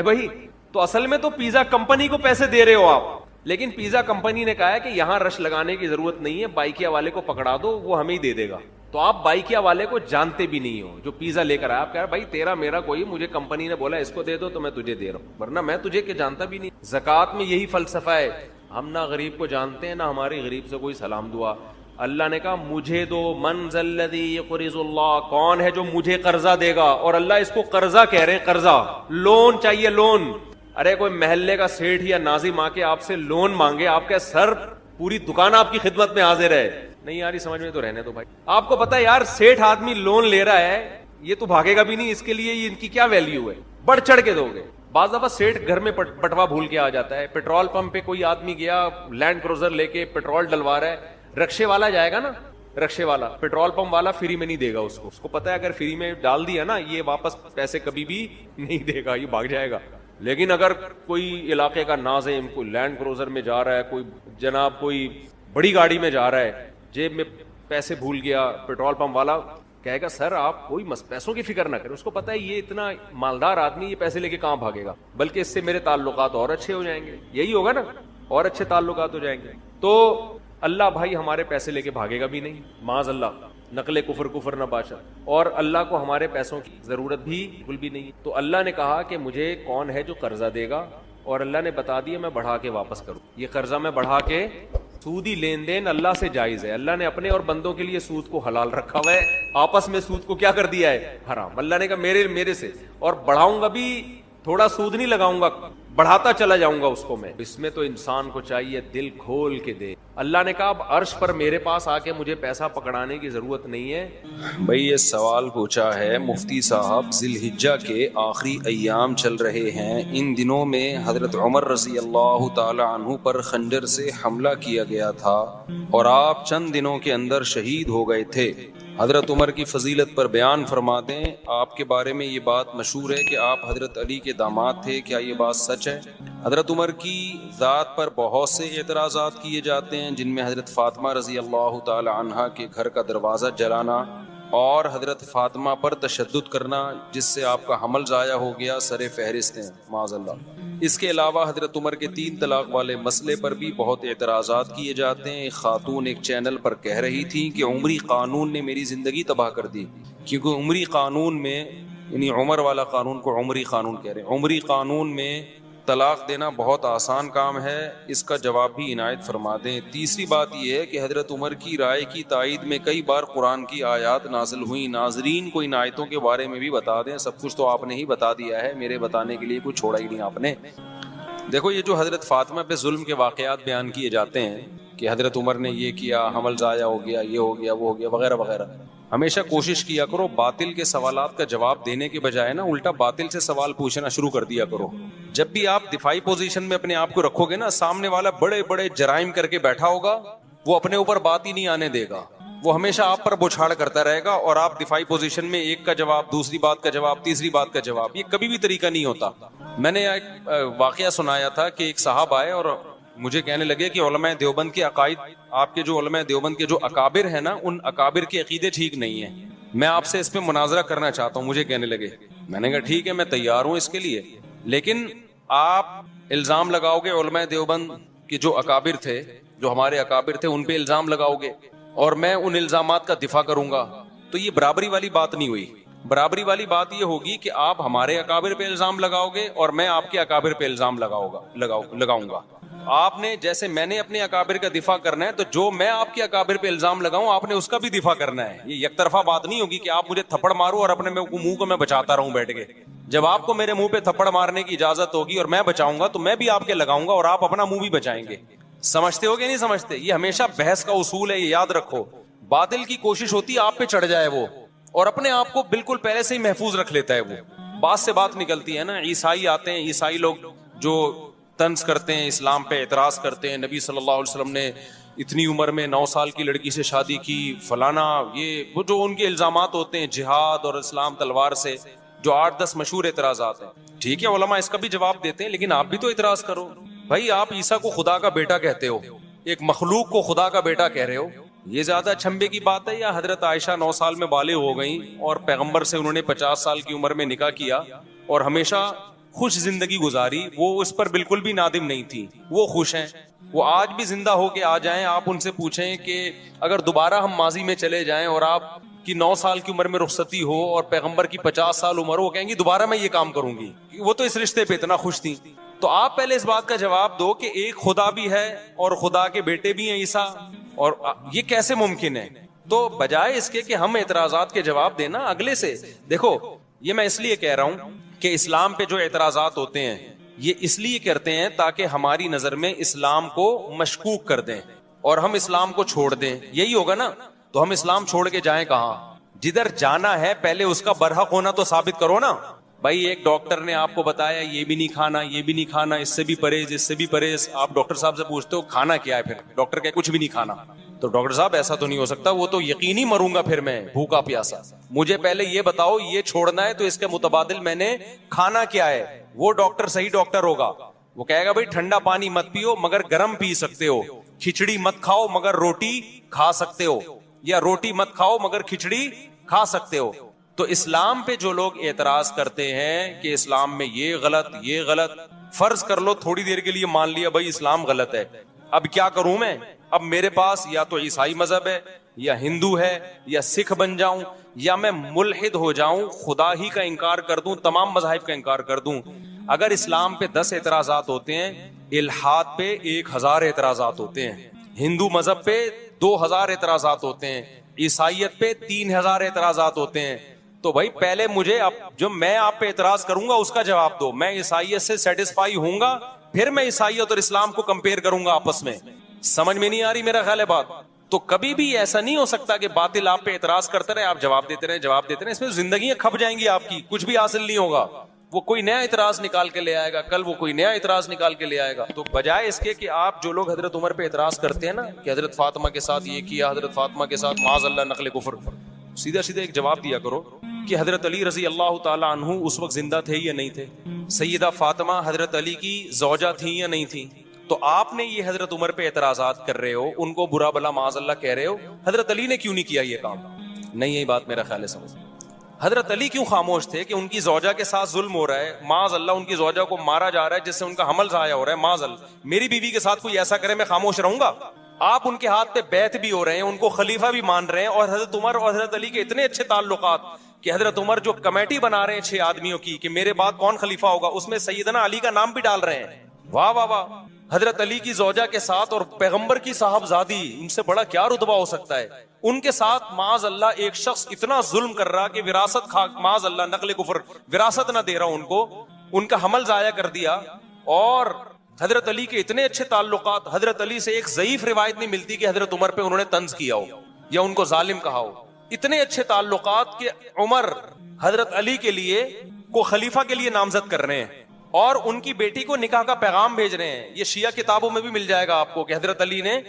بھائی. تو اصل میں تو پیزا کمپنی کو پیسے دے رہے ہو آپ، لیکن پیزا کمپنی نے کہا ہے کہ یہاں رش لگانے کی ضرورت نہیں ہے، بائکیا والے کو پکڑا دو، وہ ہمیں ہی دے دے گا. تو آپ بائکیا والے کو جانتے بھی نہیں ہو جو پیزا لے کر آیا. آپ کہہ رہے بھائی تیرا میرا کوئی، مجھے کمپنی نے بولا اس کو دے دو تو میں تجھے دے رہا ہوں، ورنہ میں تجھے کہ جانتا بھی نہیں. زکوٰۃ میں یہی فلسفہ ہے، ہم نہ غریب کو جانتے ہیں نہ ہماری غریب سے کوئی سلام دعا. اللہ نے کہا مجھے دو، من ذا الذی یقرض اللہ، کون ہے جو مجھے قرضہ دے گا. اور اللہ اس کو قرضہ کہہ رہے ہیں، قرضہ، لون چاہیے، لون. ارے کوئی محلے کا سیٹھ یا ناظم آ کے آپ سے لون مانگے، آپ کے سر پوری دکان آپ کی خدمت میں حاضر ہے. نہیں یار سمجھ میں تو رہنے دو بھائی. آپ کو پتا ہے یار سیٹھ آدمی لون لے رہا ہے، یہ تو بھاگے گا بھی نہیں، اس کے لیے ان کی کیا ویلیو ہے، بڑھ چڑھ کے دو گے. بعض دفعہ سیٹھ گھر میں بٹوا بھول کے آ جاتا ہے. پیٹرول پمپ پہ کوئی آدمی گیا لینڈ کروزر لے کے پیٹرول ڈلوا رہا ہے، رکشے والا جائے گا نا، رکشے والا، پیٹرول پمپ والا فری میں نہیں دے گا اس کو پتا ہے اگر فری میں ڈال دیا نا یہ واپس پیسے کبھی بھی نہیں دے گا، یہ بھاگ جائے گا. لیکن اگر کوئی علاقے کا ناظم کوئی لینڈ کروزر میں جا رہا ہے، کوئی جناب کوئی بڑی گاڑی میں جا رہا ہے، جیب میں پیسے بھول گیا، پیٹرول پمپ والا کہے گا سر آپ کوئی پیسوں کی فکر نہ کریں. اس کو پتا ہے یہ اتنا مالدار آدمی یہ پیسے لے کے کہاں بھاگے گا، بلکہ اس سے میرے تعلقات اور اچھے ہو جائیں گے. یہی ہوگا نا، اور اچھے تعلقات ہو جائیں گے. تو اللہ بھائی ہمارے پیسے لے کے بھاگے گا بھی نہیں، معاذ اللہ، نقل کفر نہ باشا. اور اللہ کو ہمارے پیسوں کی ضرورت بھی بالکل بھی نہیں. تو اللہ نے کہا کہ مجھے کون ہے جو قرضہ دے گا، اور اللہ نے بتا دیا میں بڑھا کے واپس کروں. یہ قرضہ میں بڑھا کے، سودی لین دین اللہ سے جائز ہے. اللہ نے اپنے اور بندوں کے لیے سود کو حلال رکھا ہوا ہے، آپس میں سود کو کیا کر دیا ہے؟ حرام. اللہ نے کہا میرے سے، اور بڑھاؤں گا بھی، تھوڑا سود نہیں لگاؤں گا، بڑھاتا چلا جاؤں گا اس کو میں. اس میں تو انسان کو چاہیے دل کھول کے دے. اللہ نے کہا اب عرش پر میرے پاس آ کے مجھے پیسہ پکڑانے کی ضرورت نہیں ہے. بھائی یہ سوال پوچھا ہے مفتی صاحب، ذی الحجہ کے آخری ایام چل رہے ہیں، ان دنوں میں حضرت عمر رضی اللہ تعالی عنہ پر خنجر سے حملہ کیا گیا تھا اور آپ چند دنوں کے اندر شہید ہو گئے تھے. حضرت عمر کی فضیلت پر بیان فرما دیں. آپ کے بارے میں یہ بات مشہور ہے کہ آپ حضرت علی کے داماد تھے، کیا یہ بات سچ ہے؟ حضرت عمر کی ذات پر بہت سے اعتراضات کیے جاتے ہیں، جن میں حضرت فاطمہ رضی اللہ تعالی عنہا کے گھر کا دروازہ جلانا اور حضرت فاطمہ پر تشدد کرنا جس سے آپ کا حمل ضائع ہو گیا سر فہرست ہیں، معاذ اللہ. اس کے علاوہ حضرت عمر کے 3 طلاق والے مسئلے پر بھی بہت اعتراضات کیے جاتے ہیں. ایک خاتون ایک چینل پر کہہ رہی تھی کہ عمری قانون نے میری زندگی تباہ کر دی، کیونکہ عمری قانون میں، یعنی عمر والا قانون کو عمری قانون کہہ رہے ہیں، عمری قانون میں طلاق دینا بہت آسان کام ہے. اس کا جواب بھی عنایت فرما دیں. تیسری بات یہ ہے کہ حضرت عمر کی رائے کی تائید میں کئی بار قرآن کی آیات نازل ہوئیں. ناظرین کو ان آیتوں کے بارے میں بھی بتا دیں. سب کچھ تو آپ نے ہی بتا دیا ہے، میرے بتانے کے لیے کچھ چھوڑا ہی نہیں آپ نے. دیکھو یہ جو حضرت فاطمہ پہ ظلم کے واقعات بیان کیے جاتے ہیں کہ حضرت عمر نے یہ کیا، حمل ضائع ہو گیا، یہ ہو گیا، وہ ہو گیا، وغیرہ وغیرہ، ہمیشہ کوشش کیا کرو باطل کے سوالات کا جواب دینے کے بجائے نا الٹا باطل سے سوال پوچھنا شروع کر دیا کرو. جب بھی آپ دفاعی پوزیشن میں اپنے آپ کو رکھو گے نا، سامنے والا بڑے بڑے جرائم کر کے بیٹھا ہوگا، وہ اپنے اوپر بات ہی نہیں آنے دے گا، وہ ہمیشہ آپ پر بوچھاڑ کرتا رہے گا، اور آپ دفاعی پوزیشن میں ایک کا جواب، دوسری بات کا جواب، تیسری بات کا جواب. یہ کبھی بھی طریقہ نہیں ہوتا. میں نے ایک واقعہ سنایا تھا کہ ایک صاحب آئے اور مجھے کہنے لگے کہ علماء دیوبند کے عقائد، آپ کے جو علماء دیوبند کے جو اکابر ہیں نا، ان اکابر کے عقیدے ٹھیک نہیں ہیں، میں آپ سے اس پہ مناظرہ کرنا چاہتا ہوں. مجھے کہنے لگے، میں نے کہا ٹھیک ہے میں تیار ہوں اس کے لیے، لیکن آپ الزام لگاؤ گے علماء دیوبند کے جو اکابر تھے، جو ہمارے اکابر تھے، ان پہ الزام لگاؤ گے اور میں ان الزامات کا دفاع کروں گا، تو یہ برابری والی بات نہیں ہوئی. برابری والی بات یہ ہوگی کہ آپ ہمارے اکابر پہ الزام لگاؤ گے اور میں آپ کے اکابر پہ الزام لگاؤں گا. آپ نے جیسے میں نے اپنے اکابر کا دفاع کرنا ہے، تو جو میں آپ کے اکابر پہ الزام لگاؤں آپ نے اس کا بھی دفاع کرنا ہے. یہ یک طرفہ بات نہیں ہوگی کہ آپ مجھے تھپڑ مارو اور اپنے منہ کو میں بچاتا رہوں بیٹھ کے. جب آپ کو میرے منہ پہ تھپڑ مارنے کی اجازت ہوگی اور میں بچاؤں گا تو میں بھی آپ کے لگاؤں گا اور آپ اپنا منہ بھی بچائیں گے. سمجھتے ہو کہ نہیں سمجھتے؟ یہ ہمیشہ بحث کا اصول ہے، یہ یاد رکھو. باطل کی کوشش ہوتی ہے آپ پہ چڑھ جائے وہ، اور اپنے آپ کو بالکل پہلے سے ہی محفوظ رکھ لیتا ہے. وہ بات سے بات نکلتی ہے نا. عیسائی آتے ہیں, عیسائی لوگ جو طنز کرتے ہیں, اسلام پہ اعتراض کرتے ہیں, نبی صلی اللہ علیہ وسلم نے اتنی عمر میں 9 سال کی لڑکی سے شادی کی, فلانا, یہ وہ جو ان کے الزامات ہوتے ہیں جہاد اور اسلام تلوار سے, جو 8-10 مشہور اعتراضات ہیں. ٹھیک ہے, علماء اس کا بھی جواب دیتے ہیں, لیکن آپ بھی تو اعتراض کرو. بھائی آپ عیسیٰ کو خدا کا بیٹا کہتے ہو, ایک مخلوق کو خدا کا بیٹا کہہ رہے ہو, یہ زیادہ چھمبے کی بات ہے؟ یا حضرت عائشہ 9 سال میں بالغ ہو گئیں اور پیغمبر سے انہوں نے 50 سال کی عمر میں نکاح کیا اور ہمیشہ خوش زندگی گزاری, وہ اس پر بالکل بھی نادم نہیں تھی, وہ خوش ہیں. وہ آج بھی زندہ ہو کے آ جائیں, آپ ان سے پوچھیں کہ اگر دوبارہ ہم ماضی میں چلے جائیں اور آپ کی 9 سال کی عمر میں رخصتی ہو اور پیغمبر کی 50 سال عمر ہو, وہ کہیں گی دوبارہ میں یہ کام کروں گی. وہ تو اس رشتے پہ اتنا خوش تھی. تو آپ پہلے اس بات کا جواب دو کہ ایک خدا بھی ہے اور خدا کے بیٹے بھی ہیں عیسیٰ, اور یہ کیسے ممکن ہے؟ تو بجائے اس کے کہ ہم اعتراضات کے جواب دینا اگلے سے, دیکھو یہ میں اس لیے کہہ رہا ہوں کہ اسلام پہ جو اعتراضات ہوتے ہیں یہ اس لیے کرتے ہیں تاکہ ہماری نظر میں اسلام کو مشکوک کر دیں اور ہم اسلام کو چھوڑ دیں. یہی ہوگا نا, تو ہم اسلام چھوڑ کے جائیں کہاں؟ جدھر جانا ہے پہلے اس کا برحق ہونا تو ثابت کرو نا. بھائی ایک ڈاکٹر نے آپ کو بتایا یہ بھی نہیں کھانا, یہ بھی نہیں کھانا, اس سے بھی پرہیز, اس سے بھی پرہیز, آپ ڈاکٹر صاحب سے پوچھتے ہو کھانا کیا ہے, پھر ڈاکٹر کہے کچھ بھی نہیں کھانا. تو ڈاکٹر صاحب ایسا تو نہیں ہو سکتا, وہ تو یقینی مروں گا پھر میں بھوکا پیاسا, مجھے پہلے یہ بتاؤ یہ چھوڑنا ہے تو اس کے متبادل میں نے کھانا کیا ہے. وہ ڈاکٹر صحیح ڈاکٹر ہوگا, وہ کہے گا بھائی ٹھنڈا پانی مت پیو مگر گرم پی سکتے ہو, کھچڑی مت کھاؤ مگر روٹی کھا سکتے ہو, یا روٹی مت کھاؤ مگر کھچڑی کھا سکتے ہو. تو اسلام پہ جو لوگ اعتراض کرتے ہیں کہ اسلام میں یہ غلط یہ غلط, فرض کر لو تھوڑی دیر کے لیے مان لیا بھائی اسلام غلط ہے, اب کیا کروں میں؟ اب میرے پاس یا تو عیسائی مذہب ہے یا ہندو ہے یا سکھ بن جاؤں یا میں ملحد ہو جاؤں, خدا ہی کا انکار کر دوں, تمام مذاہب کا انکار کر دوں. اگر اسلام پہ 10 اعتراضات ہوتے ہیں, الحاد پہ 1000 اعتراضات ہوتے ہیں, ہندو مذہب پہ 2000 اعتراضات ہوتے ہیں, عیسائیت پہ 3000 اعتراضات ہوتے ہیں. تو بھائی پہلے مجھے جو میں آپ پہ اعتراض کروں گا اس کا جواب دو. میں عیسائیت سے سیٹسفائی ہوں گا, پھر میں عیسائیت اور اسلام کو کمپیئر کروں گا آپس میں. سمجھ میں نہیں آ رہی میرا خیال ہے بات؟ تو کبھی بھی ایسا نہیں ہو سکتا کہ باطل آپ پہ اعتراض کرتے رہے, آپ جواب دیتے رہے جواب دیتے رہے, اس میں زندگیاں کھپ جائیں گی آپ کی, کچھ بھی حاصل نہیں ہوگا. وہ کوئی نیا اعتراض نکال کے لے آئے گا, کل وہ کوئی نیا اعتراض نکال کے لے آئے گا. تو بجائے اس کے کہ آپ جو لوگ حضرت عمر پہ اعتراض کرتے ہیں نا کہ حضرت فاطمہ کے ساتھ یہ کیا, حضرت فاطمہ کے ساتھ معاذ اللہ نقل کفر, سیدھا سیدھا ایک جواب دیا کرو کہ حضرت علی رضی اللہ تعالی عنہ اس وقت زندہ تھے یا نہیں تھے, سیدہ فاطمہ حضرت علی کی زوجہ تھی یا نہیں تھی. تو آپ نے یہ حضرت عمر پہ اعتراضات کر رہے ہو, ان کو برا بلا معاذ اللہ کہہ رہے ہو, حضرت علی نے کیوں نہیں کیا یہ کام؟ نہیں, یہی بات میرا خیال ہے سمجھ. حضرت علی کیوں خاموش تھے کہ ان کی زوجہ کے ساتھ ظلم ہو رہا ہے, معاذ اللہ ان کی زوجہ کو مارا جا رہا ہے جس سے ان کا حمل ضائع ہو رہا ہے, معاذ اللہ میری بیوی کے ساتھ کوئی ایسا کرے میں خاموش رہوں گا؟ آپ ان کے ہاتھ پہ بیعت بھی ہو رہے ہیں, ان کو خلیفہ بھی مان رہے ہیں, اور حضرت عمر اور حضرت علی کے اتنے اچھے تعلقات کہ حضرت عمر جو کمیٹی بنا رہے ہیں 6 آدمیوں کی کہ میرے بعد کون خلیفہ ہوگا, اس میں سیدنا علی کا نام بھی ڈال رہے ہیں. واہ واہ واہ. حضرت علی کی زوجہ کے ساتھ اور پیغمبر کی صاحبزادی, ان سے بڑا کیا رتبہ ہو سکتا ہے؟ ان کے ساتھ معاذ اللہ ایک شخص اتنا ظلم کر رہا کہ وراثت معاذ اللہ نقل کفر, وراثت نہ دے رہا ان کو, ان کا حمل ضائع کر دیا. اور حضرت علی کے اتنے اچھے تعلقات, حضرت علی سے ایک ضعیف روایت نہیں ملتی کہ حضرت عمر پہ انہوں نے طنز کیا ہو یا ان کو ظالم کہا ہو. اتنے اچھے تعلقات کہ عمر حضرت علی کے لیے کو خلیفہ کے لیے نامزد کر رہے ہیں اور ان کی بیٹی کو نکاح کا پیغام بھیج رہے ہیں. یہ شیعہ کتابوں میں بھی مل جائے گا آپ کو کہ حضرت علی نے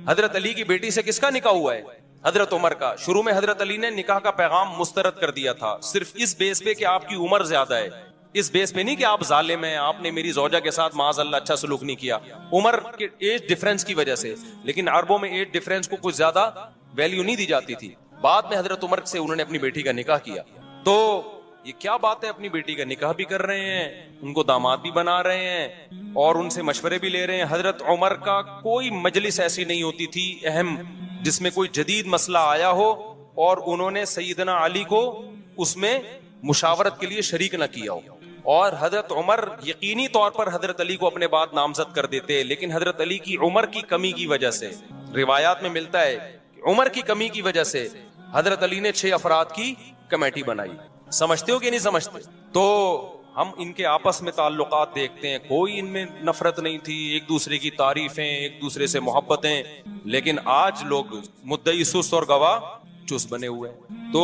حضرت علی کی بیٹی سے کس کا نکاح ہوا ہے؟ حضرت عمر کا. شروع میں حضرت علی نے نکاح کا پیغام مسترد کر دیا تھا, صرف اس بیس پہ کہ آپ کی عمر زیادہ ہے, اس بیس پہ نہیں کہ آپ ظالم ہیں, آپ نے میری زوجہ کے ساتھ معاذ اللہ اچھا سلوک نہیں کیا, عمر کے ایج ڈیفرنس کی وجہ سے. لیکن عربوں میں ایج ڈیفرنس کو کچھ زیادہ ویلیو نہیں دی جاتی تھی. بعد میں حضرت عمر سے انہوں نے اپنی بیٹی کا نکاح کیا. تو یہ کیا بات ہے, اپنی بیٹی کا نکاح بھی کر رہے ہیں, ان کو داماد بھی بنا رہے ہیں اور ان سے مشورے بھی لے رہے ہیں. حضرت عمر کا کوئی مجلس ایسی نہیں ہوتی تھی اہم جس میں کوئی جدید مسئلہ آیا ہو اور انہوں نے سیدنا علی کو اس میں مشاورت کے لیے شریک نہ کیا ہو. اور حضرت عمر یقینی طور پر حضرت علی کو اپنے بعد نامزد کر دیتے, لیکن حضرت علی کی عمر کی کمی کی وجہ سے, روایات میں ملتا ہے عمر کی کمی کی وجہ سے حضرت علی نے 6 افراد کی کمیٹی بنائی. سمجھتے ہو کہ نہیں سمجھتے؟ تو ہم ان کے آپس میں تعلقات دیکھتے ہیں, کوئی ان میں نفرت نہیں تھی, ایک دوسرے کی تعریفیں, ایک دوسرے سے محبتیں. لیکن آج لوگ مدعی سست اور گواہ چست بنے ہوئے ہیں. تو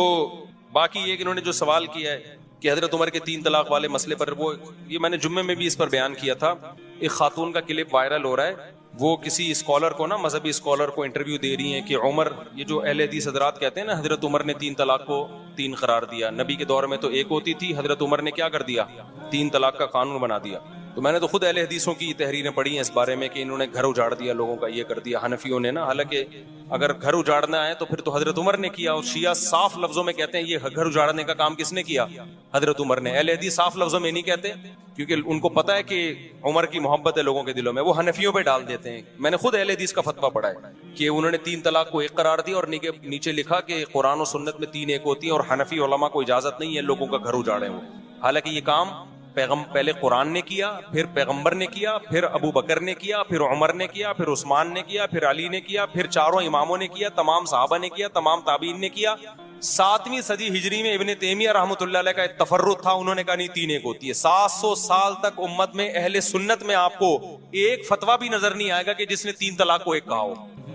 باقی ایک انہوں نے جو سوال کیا ہے کہ حضرت عمر کے 3 طلاق والے مسئلے پر، وہ یہ میں نے جمعے میں بھی اس پر بیان کیا تھا. ایک خاتون کا کلپ وائرل ہو رہا ہے، وہ کسی اسکالر کو نا، مذہبی اسکالر کو انٹرویو دے رہی ہیں کہ عمر، یہ جو اہل حدیث حضرات کہتے ہیں نا حضرت عمر نے 3 طلاق کو 3 قرار دیا، نبی کے دور میں تو 1 ہوتی تھی، حضرت عمر نے کیا کر دیا، 3 طلاق کا قانون بنا دیا. تو میں نے تو خود اہل حدیثوں کی تحریریں پڑھی ہیں اس بارے میں کہ انہوں نے گھر اجاڑ دیا لوگوں کا، یہ کر دیا حنفیوں نے نا. حالانکہ اگر گھر اجاڑنا ہے تو پھر تو حضرت عمر نے کیا، اور شیعہ صاف لفظوں میں کہتے ہیں یہ گھر اجاڑنے کا کام کس نے کیا، حضرت عمر نے. اہل حدیث صاف لفظوں میں نہیں کہتے کیونکہ ان کو پتا ہے کہ عمر کی محبت ہے لوگوں کے دلوں میں، وہ حنفیوں پہ ڈال دیتے ہیں. میں نے خود اہل حدیث کا فتویٰ پڑھا ہے کہ انہوں نے 3 طلاق کو 1 قرار دیا اور نیچے لکھا کہ قرآن و سنت میں 3 1 ہوتی ہیں اور حنفی علماء کو اجازت نہیں ہے لوگوں کا گھر اجاڑے وہ. حالانکہ یہ کام پہلے قرآن نے کیا، پھر پیغمبر نے کیا، پھر ابو بکر نے کیا، پھر عمر نے کیا، پھر عثمان نے کیا، پھر علی نے کیا، پھر چاروں اماموں نے کیا، تمام صحابہ نے کیا، تمام تابعین نے کیا. 7ویں صدی ہجری میں ابن تیمیہ رحمۃ اللہ علیہ کا ایک تفرد تھا، انہوں نے کہا نہیں 3 1 ہوتی ہے. 700 سال تک امت میں اہل سنت میں آپ کو ایک فتویٰ بھی نظر نہیں آئے گا کہ جس نے 3 طلاق کو 1 کہا ہو.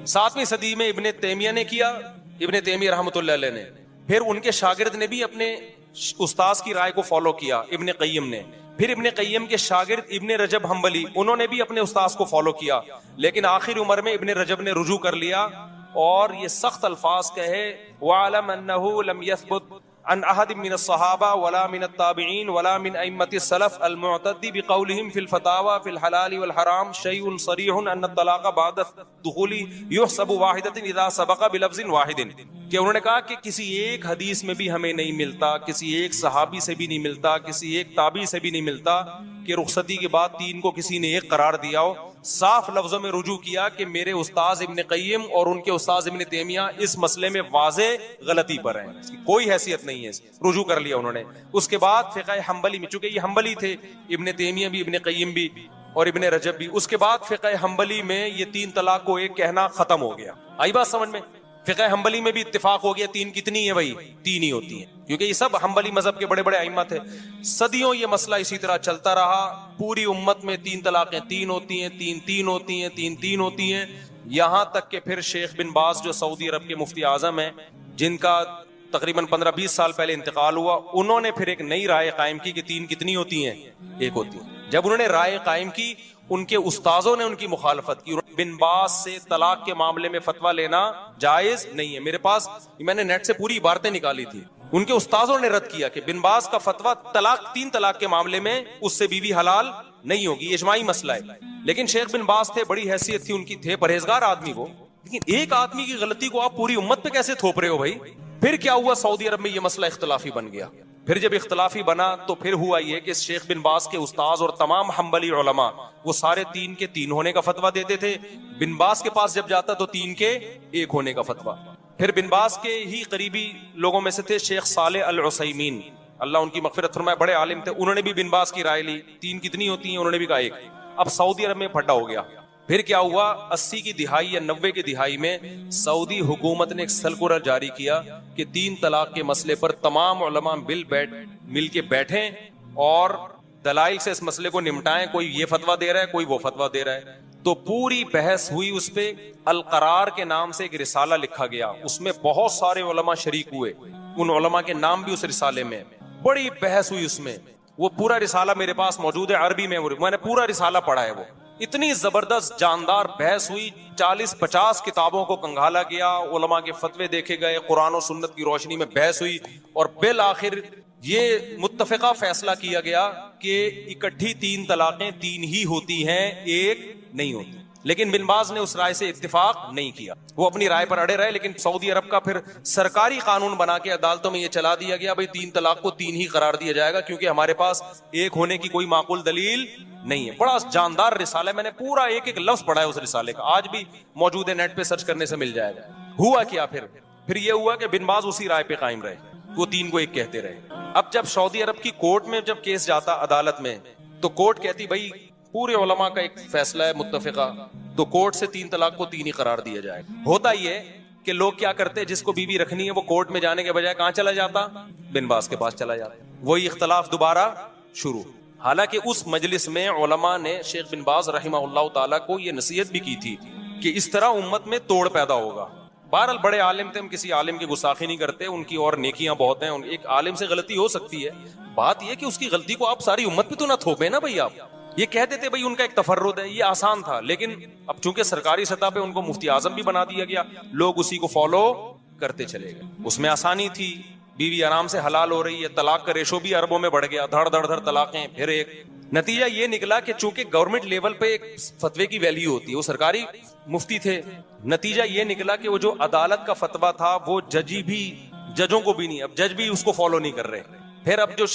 7ویں صدی میں ابن تیمیہ نے کیا، ابن تیمیہ رحمۃ اللہ علیہ نے، پھر ان کے شاگرد نے بھی اپنے استاذ کی رائے کو فالو کیا، ابن قیم نے، پھر ابن قیم کے شاگرد ابن رجب حنبلی انہوں نے بھی اپنے استاذ کو فالو کیا. لیکن آخر عمر میں ابن رجب نے رجوع کر لیا اور یہ سخت الفاظ کہے وَعَلَمْ أَنَّهُ لَمْ يَثْبُتْ عن أحد من الصحابة ولا من التابعين ولا من أئمة السلف المعتد بقولهم في الفتاوى في الحلال والحرام شيء صريح أن الطلاق بعد الدخول يحسب واحدة إذا سبق بلفظ واحد. کہ انہوں نے کہا کہ کسی ایک حدیث میں بھی ہمیں نہیں ملتا، کسی ایک صحابی سے بھی نہیں ملتا، کسی ایک تابعی سے بھی نہیں ملتا کہ رخصتی کے بعد 3 کو کسی نے 1 قرار دیا ہو. صاف لفظوں میں رجوع کیا کہ میرے استاذ ابن قیم اور ان کے استاذ ابن تیمیہ اس مسئلے میں واضح غلطی پر ہیں، اس کی کوئی حیثیت نہیں ہے. رجوع کر لیا انہوں نے. اس کے بعد فقہ حنبلی میں، چونکہ یہ حنبلی تھے، ابن تیمیہ بھی، ابن قیم بھی اور ابن رجب بھی، اس کے بعد فقہ حنبلی میں یہ 3 طلاق کو 1 کہنا ختم ہو گیا. آئی بات سمجھ میں؟ فقہ حنبلی میں بھی اتفاق ہو گیا 3 کتنی ہے بھائی، 3 ہی ہوتی ہیں، کیونکہ یہ سب حنبلی مذہب کے بڑے بڑے ائمہ تھے. صدیوں یہ مسئلہ اسی طرح چلتا رہا. پوری امت میں 3 طلاقیں 3 ہوتی ہیں، 3 3 ہوتی ہیں، 3 3 ہوتی ہیں، یہاں تک کہ پھر شیخ بن باز جو سعودی عرب کے مفتی اعظم ہیں، جن کا تقریباً 15-20 سال پہلے انتقال ہوا، انہوں نے پھر ایک نئی رائے قائم کی کہ 3 کتنی ہوتی ہیں، 1 ہوتی ہیں. جب انہوں نے رائے قائم کی، ان کے استاذوں نے ان کی مخالفت کی. بن باز سے طلاق کے معاملے میں فتویٰ لینا جائز نہیں ہے. میرے پاس میں نے نیٹ سے پوری عبارتیں نکالی تھی، ان کے استاذوں نے رد کیا کہ بن باز کا فتویٰ 3 طلاق کے معاملے میں اس سے بیوی حلال نہیں ہوگی، اجماعی مسئلہ ہے. لیکن شیخ بن باز تھے، بڑی حیثیت تھی ان کی، تھے پرہیزگار آدمی وہ، لیکن ایک آدمی کی غلطی کو آپ پوری امت پہ کیسے تھوپ رہے ہو بھائی؟ پھر کیا ہوا، سعودی عرب میں یہ مسئلہ اختلافی بن گیا. پھر جب اختلافی بنا تو پھر ہوا یہ کہ شیخ بن باز کے استاذ اور تمام حنبلی علماء وہ سارے 3 کے 3 ہونے کا فتویٰ دیتے تھے. بن باز کے پاس جب جاتا تو 3 کے 1 ہونے کا فتویٰ. پھر بن باز کے ہی قریبی لوگوں میں سے تھے شیخ صالح العثیمین، اللہ ان کی مغفرت فرمائے، بڑے عالم تھے، انہوں نے بھی بن باز کی رائے لی. 3 کتنی ہوتی ہیں، انہوں نے بھی کہا 1. اب سعودی عرب میں پھڈا ہو گیا. پھر کیا ہوا، 80 کی دہائی یا 90 کی دہائی میں سعودی حکومت نے ایک سرکولر جاری کیا کہ 3 طلاق کے مسئلے پر تمام علماء مل کے بیٹھیں اور دلائل سے اس مسئلے کو نمٹائیں. کوئی یہ فتویٰ دے رہا ہے، کوئی وہ فتویٰ دے رہا ہے. تو پوری بحث ہوئی اس پہ. القرار کے نام سے ایک رسالہ لکھا گیا، اس میں بہت سارے علماء شریک ہوئے، ان علماء کے نام بھی اس رسالے میں. بڑی بحث ہوئی اس میں. وہ پورا رسالہ میرے پاس موجود ہے عربی میں، میں نے پورا رسالہ پڑھا ہے. وہ اتنی زبردست جاندار بحث ہوئی، 40-50 کتابوں کو کنگھالا گیا، علماء کے فتوے دیکھے گئے، قرآن و سنت کی روشنی میں بحث ہوئی، اور بالآخر یہ متفقہ فیصلہ کیا گیا کہ اکٹھی 3 طلاقیں 3 ہی ہوتی ہیں، 1 نہیں ہوتی. لیکن بن باز نے اس رائے سے اتفاق نہیں کیا، وہ اپنی رائے پر اڑے رہے. لیکن سعودی عرب کا پھر سرکاری قانون بنا کے عدالتوں میں یہ چلا دیا گیا بھئی 3 طلاق کو 3 ہی قرار دیا جائے گا، کیونکہ ہمارے پاس 1 ہونے کی کوئی معقول دلیل نہیں ہے. بڑا جاندار رسالہ ہے، میں نے پورا ایک لفظ پڑھا ہے اس رسالے کا، آج بھی موجود ہے، نیٹ پہ سرچ کرنے سے مل جائے گا. ہوا کیا پھر یہ ہوا کہ بن باز اسی رائے پہ قائم رہے، وہ 3 کو 1 کہتے رہے. اب جب سعودی عرب کی کورٹ میں جب کیس جاتا عدالت میں، تو کورٹ کہتی بھائی پورے علماء کا ایک فیصلہ ہے متفقہ، تو کورٹ سے 3 طلاق کو 3 ہی قرار دیا جائے. ہوتا یہ کہ لوگ کیا کرتے، جس کو بیوی رکھنی ہے وہ کورٹ میں جانے کے بجائے کہاں چلا جاتا، بن باز کے پاس چلا جاتا. وہی اختلاف دوبارہ شروع. حالانکہ اس مجلس میں علماء نے شیخ بن باز رحمہ اللہ تعالیٰ کو یہ نصیحت بھی کی تھی کہ اس طرح امت میں توڑ پیدا ہوگا. بہرحال بڑے عالم تھے, ہم کسی عالم کی گستاخی نہیں کرتے, ان کی اور نیکیاں بہت ہیں. ایک عالم سے غلطی ہو سکتی ہے, بات یہ کہ اس کی غلطی کو آپ ساری امت پہ تو نہ تھوپیں نا بھائی. آپ یہ کہہ دیتے بھائی ان کا ایک تفرد ہے, یہ آسان تھا. لیکن اب چونکہ سرکاری سطح پہ ان کو مفتی اعظم بھی بنا دیا گیا, لوگ اسی کو فالو کرتے چلے گئے. اس میں آسانی تھی, بیوی آرام سے حلال ہو رہی ہے, طلاق کا ریشو بھی اربوں میں بڑھ گیا, دھڑ دھڑ دھڑ طلاقیں. پھر ایک نتیجہ یہ نکلا کہ چونکہ گورنمنٹ لیول پہ ایک فتوے کی ویلیو ہوتی ہے, وہ سرکاری مفتی تھے, نتیجہ یہ نکلا کہ وہ جو عدالت کا فتویٰ تھا وہ ججوں کو بھی نہیں, اب جج بھی اس کو فالو نہیں کر رہے. پھر اب جو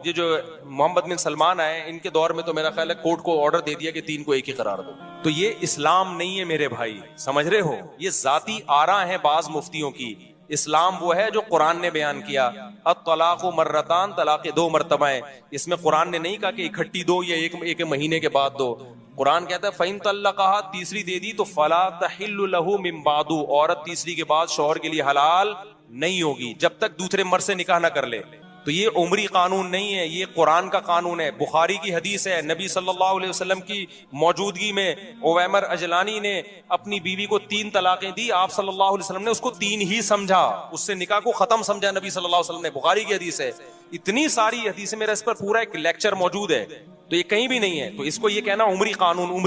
جو محمد بن سلمان آئے, ان کے دور میں تو میرا خیال ہے کورٹ کو آرڈر دے دیا کہ 3 کو ایک ہی قرار دو. تو یہ اسلام نہیں ہے میرے بھائی, سمجھ رہے ہو, یہ ذاتی آراء ہیں بعض مفتیوں کی. اسلام وہ ہے جو قرآن نے بیان کیا, الطلاق مرتان, طلاق 2 مرتبہ ہیں. اس میں قرآن نے نہیں کہا کہ اکٹھی دو یا ایک مہینے کے بعد دو. قرآن کہتا ہے فَإِن طَلَّقَهَا, تیسری دے دی تو فَلَا تَحِلُّ لَهُ مِن بَعْدُ, عورت تیسری کے بعد شوہر کے لیے حلال نہیں ہوگی جب تک دوسرے مرد سے نکاح نہ کر لے. تو یہ عمری قانون نہیں ہے, یہ قرآن کا قانون ہے. بخاری کی حدیث ہے, نبی صلی اللہ علیہ وسلم کی موجودگی میں اویمر اجلانی نے اپنی بیوی کو 3 طلاقیں دی. آپ صلی اللہ علیہ وسلم نے اس کو 3 ہی سمجھا, اس سے نکاح کو ختم سمجھا نبی صلی اللہ علیہ وسلم نے. بخاری کی حدیث ہے. اتنی ساری حدیثیں, میرا اس پر پورا ایک لیکچر موجود ہے, تو یہ کہیں بھی نہیں ہے. تو اس کو یہ کہنا عمری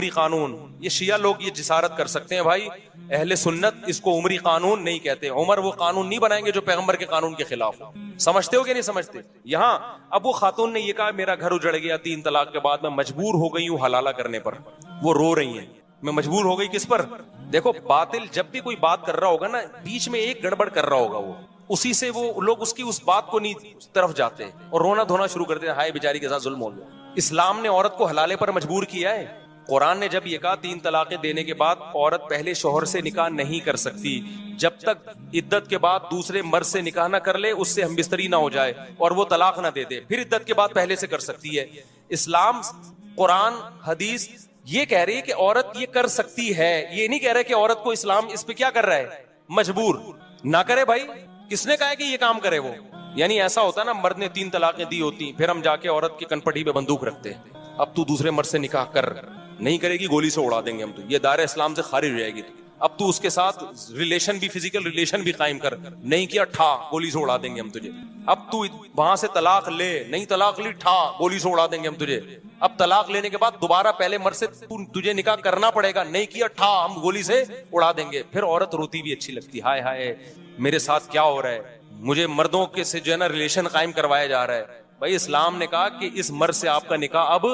قانون, یہ شیعہ لوگ یہ جسارت کر سکتے ہیں بھائی. اہل سنت اس کو عمری قانون نہیں کہتے. عمر وہ قانون نہیں بنائیں گے جو پیغمبر کے قانون کے خلاف ہو. سمجھتے ہو کہ نہیں سمجھتے؟ یہاں اب وہ خاتون نے یہ کہا میرا گھر اجڑ گیا 3 طلاق کے بعد, میں مجبور ہو گئی ہوں حلالہ کرنے پر. وہ رو رہی ہیں, میں مجبور ہو گئی کس پر؟ دیکھو باطل جب بھی کوئی بات کر رہا ہوگا نا, بیچ میں ایک گڑبڑ کر رہا ہوگا, وہ اسی سے وہ لوگ اس کی اس بات کو نہیں طرف جاتے ہیں اور رونا دھونا شروع کرتے ہیں, ہائے بیچاری کے ساتھ ظلم ہو گیا. اسلام نے عورت کو حلالے پر مجبور کیا ہے. قرآن نے جب یہ کہا 3 طلاقیں دینے کے بعد عورت پہلے شوہر سے نکاح نہیں کر سکتی جب تک عدت کے بعد دوسرے مرد سے نکاح نہ کر لے, اس سے ہم بستری نہ ہو جائے اور وہ طلاق نہ دے دے, پھر عدت کے بعد پہلے سے کر سکتی ہے. اسلام, قرآن, حدیث یہ کہہ رہی ہے کہ عورت یہ کر سکتی ہے, یہ نہیں کہہ رہا کہ عورت کو اسلام اس پہ کیا کر رہا ہے, مجبور نہ کرے. بھائی کس نے کہا ہے کہ یہ کام کرے وہ؟ یعنی ایسا ہوتا نا, مرد نے 3 طلاقیں دی ہوتی, پھر ہم جا کے عورت کی کنپٹی پہ بندوق رکھتے ہیں, اب تو دوسرے مرد سے نکاح کر, نہیں کرے گی گولی سے اڑا دیں گے ہم, تو یہ دائرہ اسلام سے خارج ہو جائے گی. اب تو اس کے ساتھ ریلیشن بھی, فزیکل ریلیشن بھی قائم کر, نہیں کیا ٹھا گولی سے اڑا دیں گے ہم تجھے. اب تو وہاں سے طلاق لے, نہیں طلاق لی ٹھا گولی سے اڑا دیں گے ہم تجھے. اب طلاق لینے کے بعد دوبارہ پہلے مرد سے تجھے نکاح کرنا پڑے گا, نہیں کیا ٹھا ہم گولی سے اڑا دیں گے. پھر عورت روتی بھی اچھی لگتی, ہائے ہائے میرے ساتھ کیا ہو رہا ہے, مجھے مردوں کے سے جو ہے نا ریلیشن قائم کروایا جا رہا ہے. بھائی اسلام نے کہا کہ اس مرد سے آپ کا نکاح اب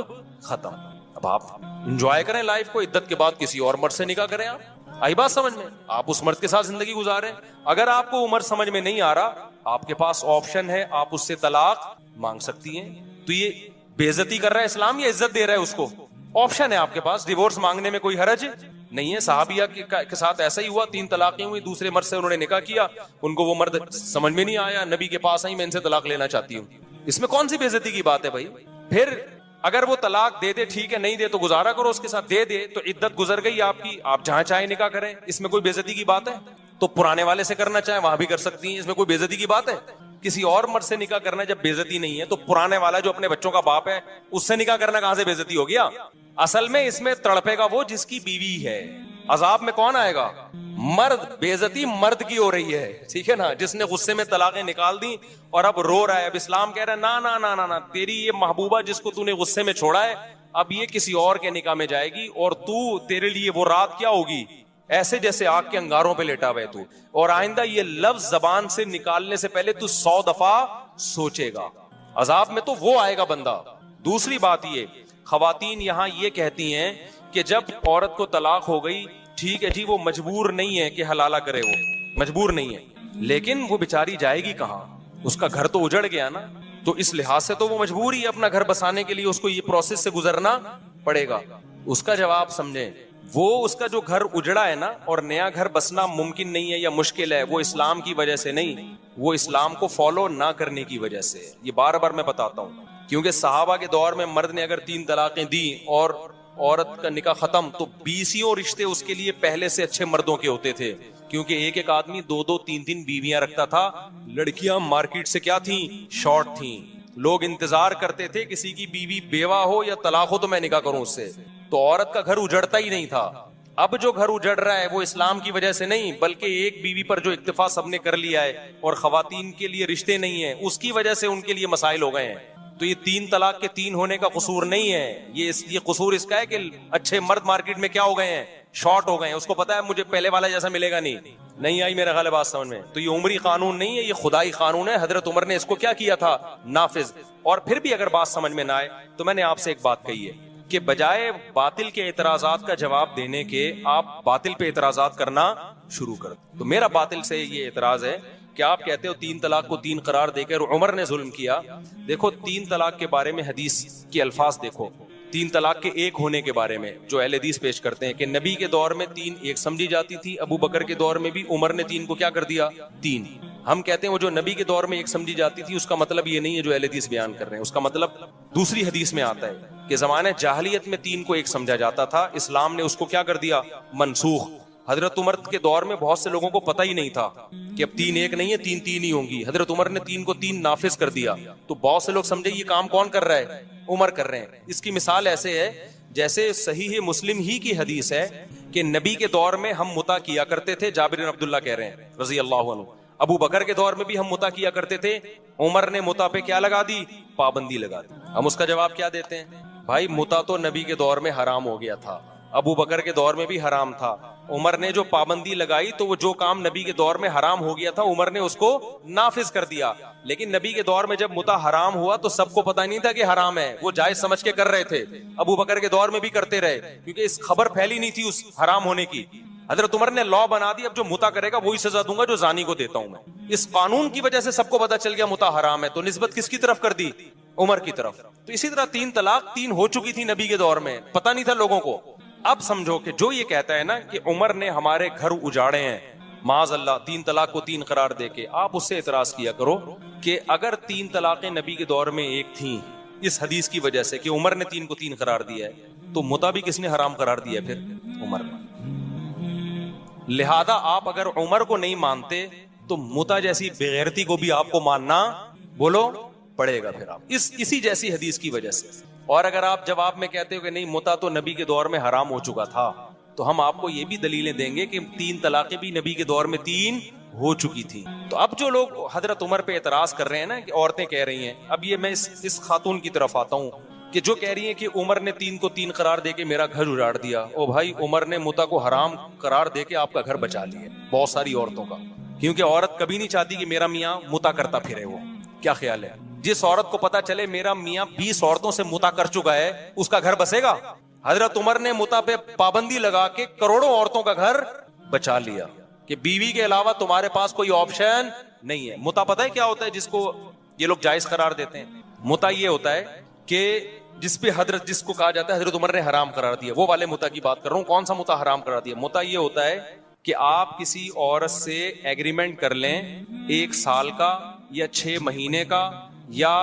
ختم, اب آپ انجوائے کریں لائف کو, عدت کے بعد کسی اور مرد سے نکاح کریں. آپ آئی بات سمجھ میں, آپ اس مرد کے ساتھ زندگی گزاریں. اگر آپ کو عمر سمجھ میں نہیں آ رہا, آپ کے پاس آپشن ہے, آپ اس سے طلاق مانگ سکتی ہیں. تو یہ بے عزتی کر رہا ہے اسلام یا عزت دے رہا ہے اس کو؟ آپشن ہے آپ کے پاس, ڈیورس مانگنے میں کوئی حرج نہیں ہے. صحابیہ کے ساتھ ایسا ہی ہوا, 3 طلاقیں ہوئی, دوسرے مرد سے انہوں نے نکاح کیا, ان کو وہ مرد سمجھ میں نہیں آیا, نبی کے پاس آئی, میں ان سے طلاق لینا چاہتی ہوں. اس میں کون سی بے عزتی کی بات ہے بھائی؟ پھر اگر وہ طلاق دے دے ٹھیک ہے, نہیں دے تو گزارا کرو اس کے ساتھ, دے دے تو عدت گزر گئی آپ کی, آپ جہاں چاہیں نکاح کریں, اس میں کوئی بے عزتی کی بات ہے؟ تو پرانے والے سے کرنا چاہیں وہاں بھی کر سکتی ہیں, اس میں کوئی بے عزتی کی بات ہے؟ کسی اور مرد سے نکاح کرنا جب بے عزتی نہیں ہے, تو پرانے والا جو اپنے بچوں کا باپ ہے اس سے نکاح کرنا کہاں سے بے عزتی ہو گیا؟ اصل میں اس میں تڑپے گا وہ جس کی بیوی ہے, عذاب میں کون آئے گا؟ مرد. بے عزتی مرد کی ہو رہی ہے, ٹھیک ہے نا, جس نے غصے میں طلاقیں نکال دی اور اب رو رہا ہے. اب اسلام کہہ رہا ہے نا نا نا نا نا, تیری یہ محبوبہ جس کو تو نے غصے میں چھوڑا ہے, اب یہ کسی اور کے نکاح میں جائے گی, اور تو تیرے لیے وہ رات کیا ہوگی, ایسے جیسے آگ کے انگاروں پہ لیٹا ہوئے تو, اور آئندہ یہ لفظ زبان سے نکالنے سے پہلے تو 100 دفعہ سوچے گا. عذاب میں تو وہ آئے گا بندہ. دوسری بات یہ, خواتین یہاں یہ کہتی ہیں کہ جب عورت کو طلاق ہو گئی, ٹھیک ہے جی, وہ مجبور نہیں ہے کہ حلالہ کرے, وہ مجبور نہیں ہے, لیکن وہ بیچاری جائے گی کہاں؟ اس کا گھر تو اجڑ گیا نا, تو اس لحاظ سے تو وہ مجبور ہی اپنا گھر بسانے کے لیے اس کو یہ پروسیس سے گزرنا پڑے گا. اس کا جواب سمجھیں, وہ اس کا جو گھر اجڑا ہے نا, اور نیا گھر بسنا ممکن نہیں ہے یا مشکل ہے, وہ اسلام کی وجہ سے نہیں, وہ اسلام کو فالو نہ کرنے کی وجہ سے. یہ بار بار میں بتاتا ہوں, کیونکہ صحابہ کے دور میں مرد نے اگر 3 طلاقیں دی اور عورت کا نکاح ختم, تو 20 رشتے اس کے لیے پہلے سے اچھے مردوں کے ہوتے تھے, کیونکہ ایک ایک آدمی 2 3 بیویاں رکھتا تھا. لڑکیاں مارکیٹ سے کیا تھیں, شارٹ تھیں. لوگ انتظار کرتے تھے کسی کی بیوی بیوہ ہو یا طلاق ہو تو میں نکاح کروں اس سے. تو عورت کا گھر اجڑتا ہی نہیں تھا. اب جو گھر اجڑ رہا ہے وہ اسلام کی وجہ سے نہیں، بلکہ ایک بیوی پر جو اکتفا سب نے کر لیا ہے اور خواتین کے لیے رشتے نہیں ہیں، اس کی وجہ سے ان کے لیے مسائل ہو گئے ہیں. تو یہ 3 طلاق کے 3 ہونے کا قصور نہیں ہے، یہ قصور اس کا ہے کہ اچھے مرد مارکیٹ میں کیا ہو گئے ہیں، شارٹ ہو گئے ہیں. اس کو پتا ہے مجھے پہلے والا جیسا ملے گا نہیں آئی میرا خیال ہے بات سمجھ میں. تو یہ عمری قانون نہیں ہے، یہ خدائی قانون ہے. حضرت عمر نے اس کو کیا کیا تھا، نافذ. اور پھر بھی اگر بات سمجھ میں نہ آئے تو میں نے آپ سے ایک بات کہی ہے کہ بجائے باطل کے اعتراضات کا جواب دینے کے آپ باطل پہ اعتراضات کرنا شروع کر دیں. تو میرا باطل سے یہ اعتراض ہے کہ آپ کہتے ہو 3 طلاق کو 3 قرار دے کر عمر نے ظلم کیا. دیکھو 3 طلاق کے بارے میں حدیث کے الفاظ دیکھو. 3 طلاق کے 1 ہونے کے بارے میں جو اہل حدیث پیش کرتے ہیں کہ نبی کے دور میں 3 1 سمجھی جاتی تھی، ابو بکر کے دور میں بھی عمر نے 3 کو کیا کر دیا 3. ہم کہتے ہیں وہ جو نبی کے دور میں 1 سمجھی جاتی تھی اس کا مطلب یہ نہیں ہے جو اہل حدیث بیان کر رہے ہیں. اس کا مطلب دوسری حدیث میں آتا ہے کہ زمانہ جاہلیت میں 3 کو 1 سمجھا جاتا تھا، اسلام نے اس کو کیا کر دیا منسوخ. حضرت عمر کے دور میں بہت سے لوگوں کو پتہ ہی نہیں تھا کہ اب 3 1 نہیں ہے 3 3 ہی ہوں گی. حضرت عمر نے 3 کو 3 نافذ کر دیا. تو بہت سے لوگ سمجھے یہ کام کون کر رہا ہے، عمر کر رہے ہیں. اس کی مثال ایسے ہے جیسے صحیح مسلم ہی کی حدیث ہے کہ نبی کے دور میں ہم متا کیا کرتے تھے، جابر بن عبداللہ کہہ رہے ہیں رضی اللہ عنہ. ابو بکر کے دور میں بھی ہم متا کیا کرتے تھے، عمر نے متا پہ کیا لگا دی، پابندی لگا دی. ہم اس کا جواب کیا دیتے ہیں، بھائی متا تو نبی کے دور میں حرام ہو گیا تھا، ابو بکر کے دور میں بھی حرام تھا. عمر نے جو پابندی لگائی تو وہ جو کام نبی کے دور میں حرام ہو گیا تھا عمر نے اس کو نافذ کر دیا. لیکن نبی کے دور میں جب متا حرام ہوا تو سب کو پتہ نہیں تھا کہ حرام ہے، وہ جائز سمجھ کے کر رہے تھے. ابو بکر کے دور میں بھی کرتے رہے کیونکہ اس خبر پھیلی نہیں تھی اس حرام ہونے کی. حضرت عمر نے لا بنا دی اب جو متا کرے گا وہی سزا دوں گا جو زانی کو دیتا ہوں میں. اس قانون کی وجہ سے سب کو پتہ چل گیا متا حرام ہے، تو نسبت کس کی طرف کر دی، عمر کی طرف. تو اسی طرح 3 طلاق 3 ہو چکی تھی نبی کے دور میں، پتہ نہیں تھا لوگوں کو. اب سمجھو کہ جو یہ کہتا ہے نا کہ عمر نے ہمارے گھر اجاڑے ہیں معاذ اللہ 3 طلاق کو 3 قرار دے کے، آپ اس سے اعتراض کیا کرو کہ اگر 3 طلاقیں نبی کے دور میں 1 تھیں اس حدیث کی وجہ سے کہ عمر نے 3 کو 3 قرار دیا ہے، تو متا بھی کس نے حرام قرار دیا ہے، پھر عمر نے. لہذا آپ اگر عمر کو نہیں مانتے تو متا جیسی بغیرتی کو بھی آپ کو ماننا بولو پڑے گا پھر آپ اسی جیسی حدیث کی وجہ سے. اور اگر آپ جواب میں کہتے ہو کہ نہیں متا تو نبی کے دور میں حرام ہو چکا تھا، تو ہم آپ کو یہ بھی دلیلیں دیں گے کہ 3 طلاقیں بھی نبی کے دور میں 3 ہو چکی تھی. تو اب جو لوگ حضرت عمر پہ اعتراض کر رہے ہیں نا کہ عورتیں کہہ رہی ہیں، اب یہ میں اس خاتون کی طرف آتا ہوں کہ جو کہہ رہی ہیں کہ عمر نے 3 کو 3 قرار دے کے میرا گھر اجاڑ دیا. او بھائی عمر نے متا کو حرام قرار دے کے آپ کا گھر بچا لیا بہت ساری عورتوں کا، کیونکہ عورت کبھی نہیں چاہتی کہ میرا میاں متا کرتا پھرے. وہ کیا خیال ہے، جس عورت کو پتا چلے میرا میاں 20 عورتوں سے متا کر چکا ہے اس کا گھر بسے گا؟ حضرت عمر نے متا پہ پابندی لگا کے کروڑوں عورتوں کا گھر بچا لیا کہ بیوی کے علاوہ تمہارے پاس کوئی آپشن نہیں ہے. متا پتہ ہے کیا ہوتا ہے جس کو یہ لوگ جائز قرار دیتے ہیں؟ متا یہ ہوتا ہے کہ جس کو کہا جاتا ہے حضرت عمر نے حرام قرار دیا، وہ والے متا کی بات کر رہا ہوں. کون سا متا حرام قرار دیا؟ متا یہ ہوتا ہے کہ آپ کسی عورت سے ایگریمنٹ کر لیں 1 سال کا یا 6 مہینے کا یا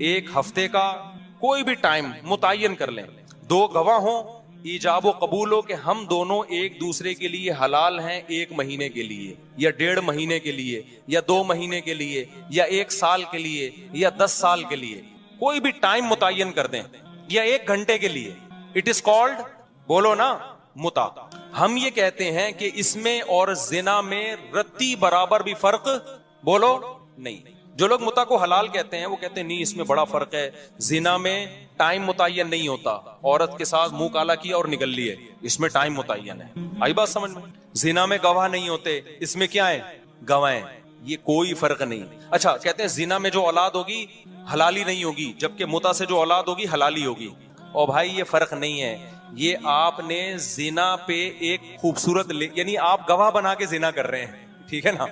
1 ہفتے کا، کوئی بھی ٹائم متعین کر لیں، 2 گواہ ہوں، ایجاب و قبول ہو کہ ہم دونوں ایک دوسرے کے لیے حلال ہیں 1 مہینے کے لیے یا 1.5 مہینے کے لیے یا 2 مہینے کے لیے یا 1 سال کے لیے یا 10 سال کے لیے، کوئی بھی ٹائم متعین کر دیں یا 1 گھنٹے کے لیے. اٹ از کالڈ بولو نا متا. ہم یہ کہتے ہیں کہ اس میں اور زنا میں رتی برابر بھی فرق بولو نہیں. جو لوگ متا کو حلال کہتے ہیں وہ کہتے ہیں نہیں اس میں بڑا فرق ہے، زنا میں ٹائم متعین نہیں ہوتا، عورت کے ساتھ منہ کالا کیا اور نکل لیے، اس میں ٹائم متعین ہے. آئی بات سمجھ میں؟ زنا میں گواہ نہیں ہوتے، اس میں کیا ہے گواہ ہیں، یہ کوئی فرق نہیں. اچھا کہتے ہیں زنا میں جو اولاد ہوگی حلالی نہیں ہوگی، جبکہ متا سے جو اولاد ہوگی حلالی ہوگی. اور بھائی یہ فرق نہیں ہے، یہ آپ نے زنا پہ ایک خوبصورت یعنی آپ گواہ بنا کے زنا کر رہے ہیں، ٹھیک ہے نا.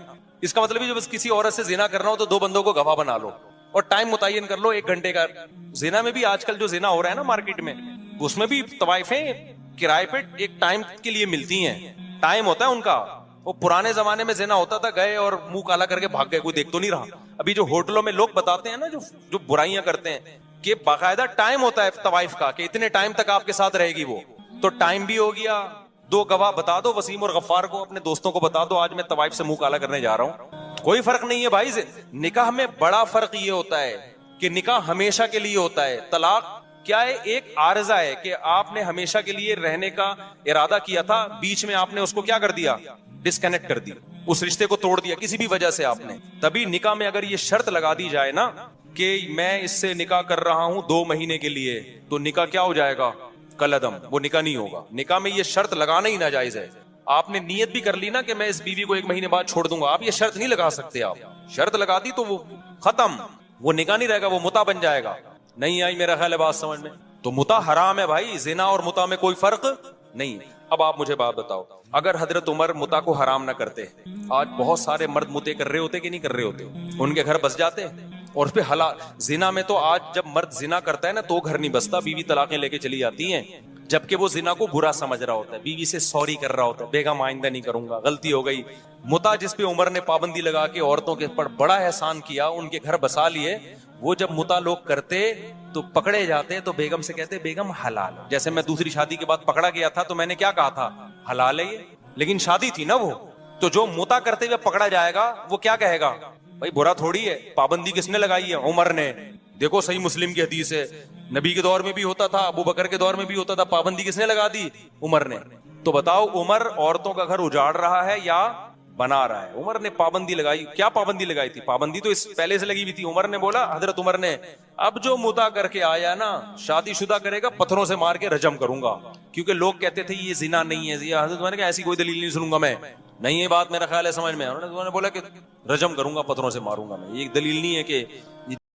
اس کا مطلب ہے جب کسی عورت سے زنا کرنا ہو تو 2 بندوں کو گواہ بنا لو اور ٹائم متعین کر لو 1 گھنٹے کا. زنا میں بھی آج کل جو زنا ہو رہا ہے نا مارکیٹ میں، اس میں بھی طوائفیں کرائے پہ ایک ٹائم کے لیے ملتی ہیں، ٹائم ہوتا ہے ان کا. وہ پرانے زمانے میں زنا ہوتا تھا گئے اور منہ کالا کر کے بھاگ گئے، کوئی دیکھ تو نہیں رہا. ابھی جو ہوٹلوں میں لوگ بتاتے ہیں نا جو برائیاں کرتے ہیں کہ باقاعدہ ٹائم ہوتا ہے طوائف کا کہ اتنے ٹائم تک آپ کے ساتھ رہے گی وہ، تو ٹائم بھی ہو گیا. 2 گواہ بتا دو، وسیم اور غفار کو اپنے دوستوں کو بتا دو آج میں طوائف سے منہ کالا کرنے جا رہا ہوں. کوئی فرق نہیں ہے بھائی. نکاح میں بڑا فرق یہ ہوتا ہے کہ نکاح ہمیشہ کے لیے ہوتا ہے، طلاق کیا ہے؟ ایک عارضہ ہے کہ آپ نے ہمیشہ کے لیے رہنے کا ارادہ کیا تھا، بیچ میں آپ نے اس کو کیا کر دیا؟ ڈسکنیکٹ کر دی، اس رشتے کو توڑ دیا کسی بھی وجہ سے آپ نے. تبھی نکاح میں اگر یہ شرط لگا دی جائے نا کہ میں اس سے نکاح کر رہا ہوں 2 مہینے کے لیے، تو نکاح کیا ہو جائے گا؟ کلعدم، وہ نکاح نہیں ہوگا. نکاح میں یہ شرط لگانا ہی ناجائز ہے. آپ نے نیت بھی کر لی نا کہ میں اس بیوی کو 1 مہینے بعد چھوڑ دوں گا، آپ یہ شرط نہیں لگا سکتے. آپ شرط لگا دی تو وہ ختم، وہ نکاح نہیں رہے گا، وہ متع بن جائے گا. نہیں آئی میرا خیال ہے بات سمجھ میں؟ تو متع حرام ہے بھائی، زنا اور متع میں کوئی فرق نہیں. اب آپ مجھے بات بتاؤ، اگر حضرت عمر متع کو حرام نہ کرتے، آج بہت سارے مرد متع کر رہے ہوتے کہ نہیں کر رہے ہوتے؟ ان کے گھر بس جاتے. اور پہ حلال زنا میں تو آج جب مرد زنا کرتا ہے نا تو گھر نہیں بستا، بیوی طلاقیں لے کے چلی جاتی ہیں، جبکہ وہ زنا کو برا سمجھ رہا ہوتا ہے، بیوی سے سوری کر رہا ہوتا ہے، بیگم آئندہ نہیں کروں گا، غلطی ہو گئی. متع جس پہ عمر نے پابندی لگا کے عورتوں کے پر بڑا احسان کیا، ان کے گھر بسا لیے، وہ جب متع لوگ کرتے تو پکڑے جاتے تو بیگم سے کہتے بیگم حلال. جیسے میں دوسری شادی کے بعد پکڑا گیا تھا تو میں نے کیا کہا تھا؟ حلال ہے یہ، لیکن شادی تھی نا وہ. تو جو متع کرتے ہوئے پکڑا جائے گا وہ کیا کہے گا؟ بھائی برا تھوڑی ہے. پابندی کس نے لگائی ہے؟ عمر نے. دیکھو صحیح مسلم کی حدیث ہے، نبی کے دور میں بھی ہوتا تھا، ابو بکر کے دور میں بھی ہوتا تھا. پابندی کس نے لگا دی؟ عمر نے. تو بتاؤ عمر عورتوں کا گھر اجاڑ رہا ہے یا بنا رہا ہے؟ عمر نے پابندی لگائی. کیا پابندی لگائی تھی؟ پابندی تو اس پہلے سے لگی ہوئی تھی. عمر نے بولا، حضرت عمر نے، اب جو متع کر کے آیا نا شادی شدہ کرے گا پتھروں سے مار کے رجم کروں گا. کیونکہ لوگ کہتے تھے یہ زنا نہیں ہے. حضرت عمر نے کہا ایسی کوئی دلیل نہیں سنوں گا میں. نہیں یہ بات میرا خیال ہے سمجھ میں. انہوں نے بولا کہ رجم کروں گا، پتھروں سے ماروں گا میں. یہ دلیل نہیں ہے کہ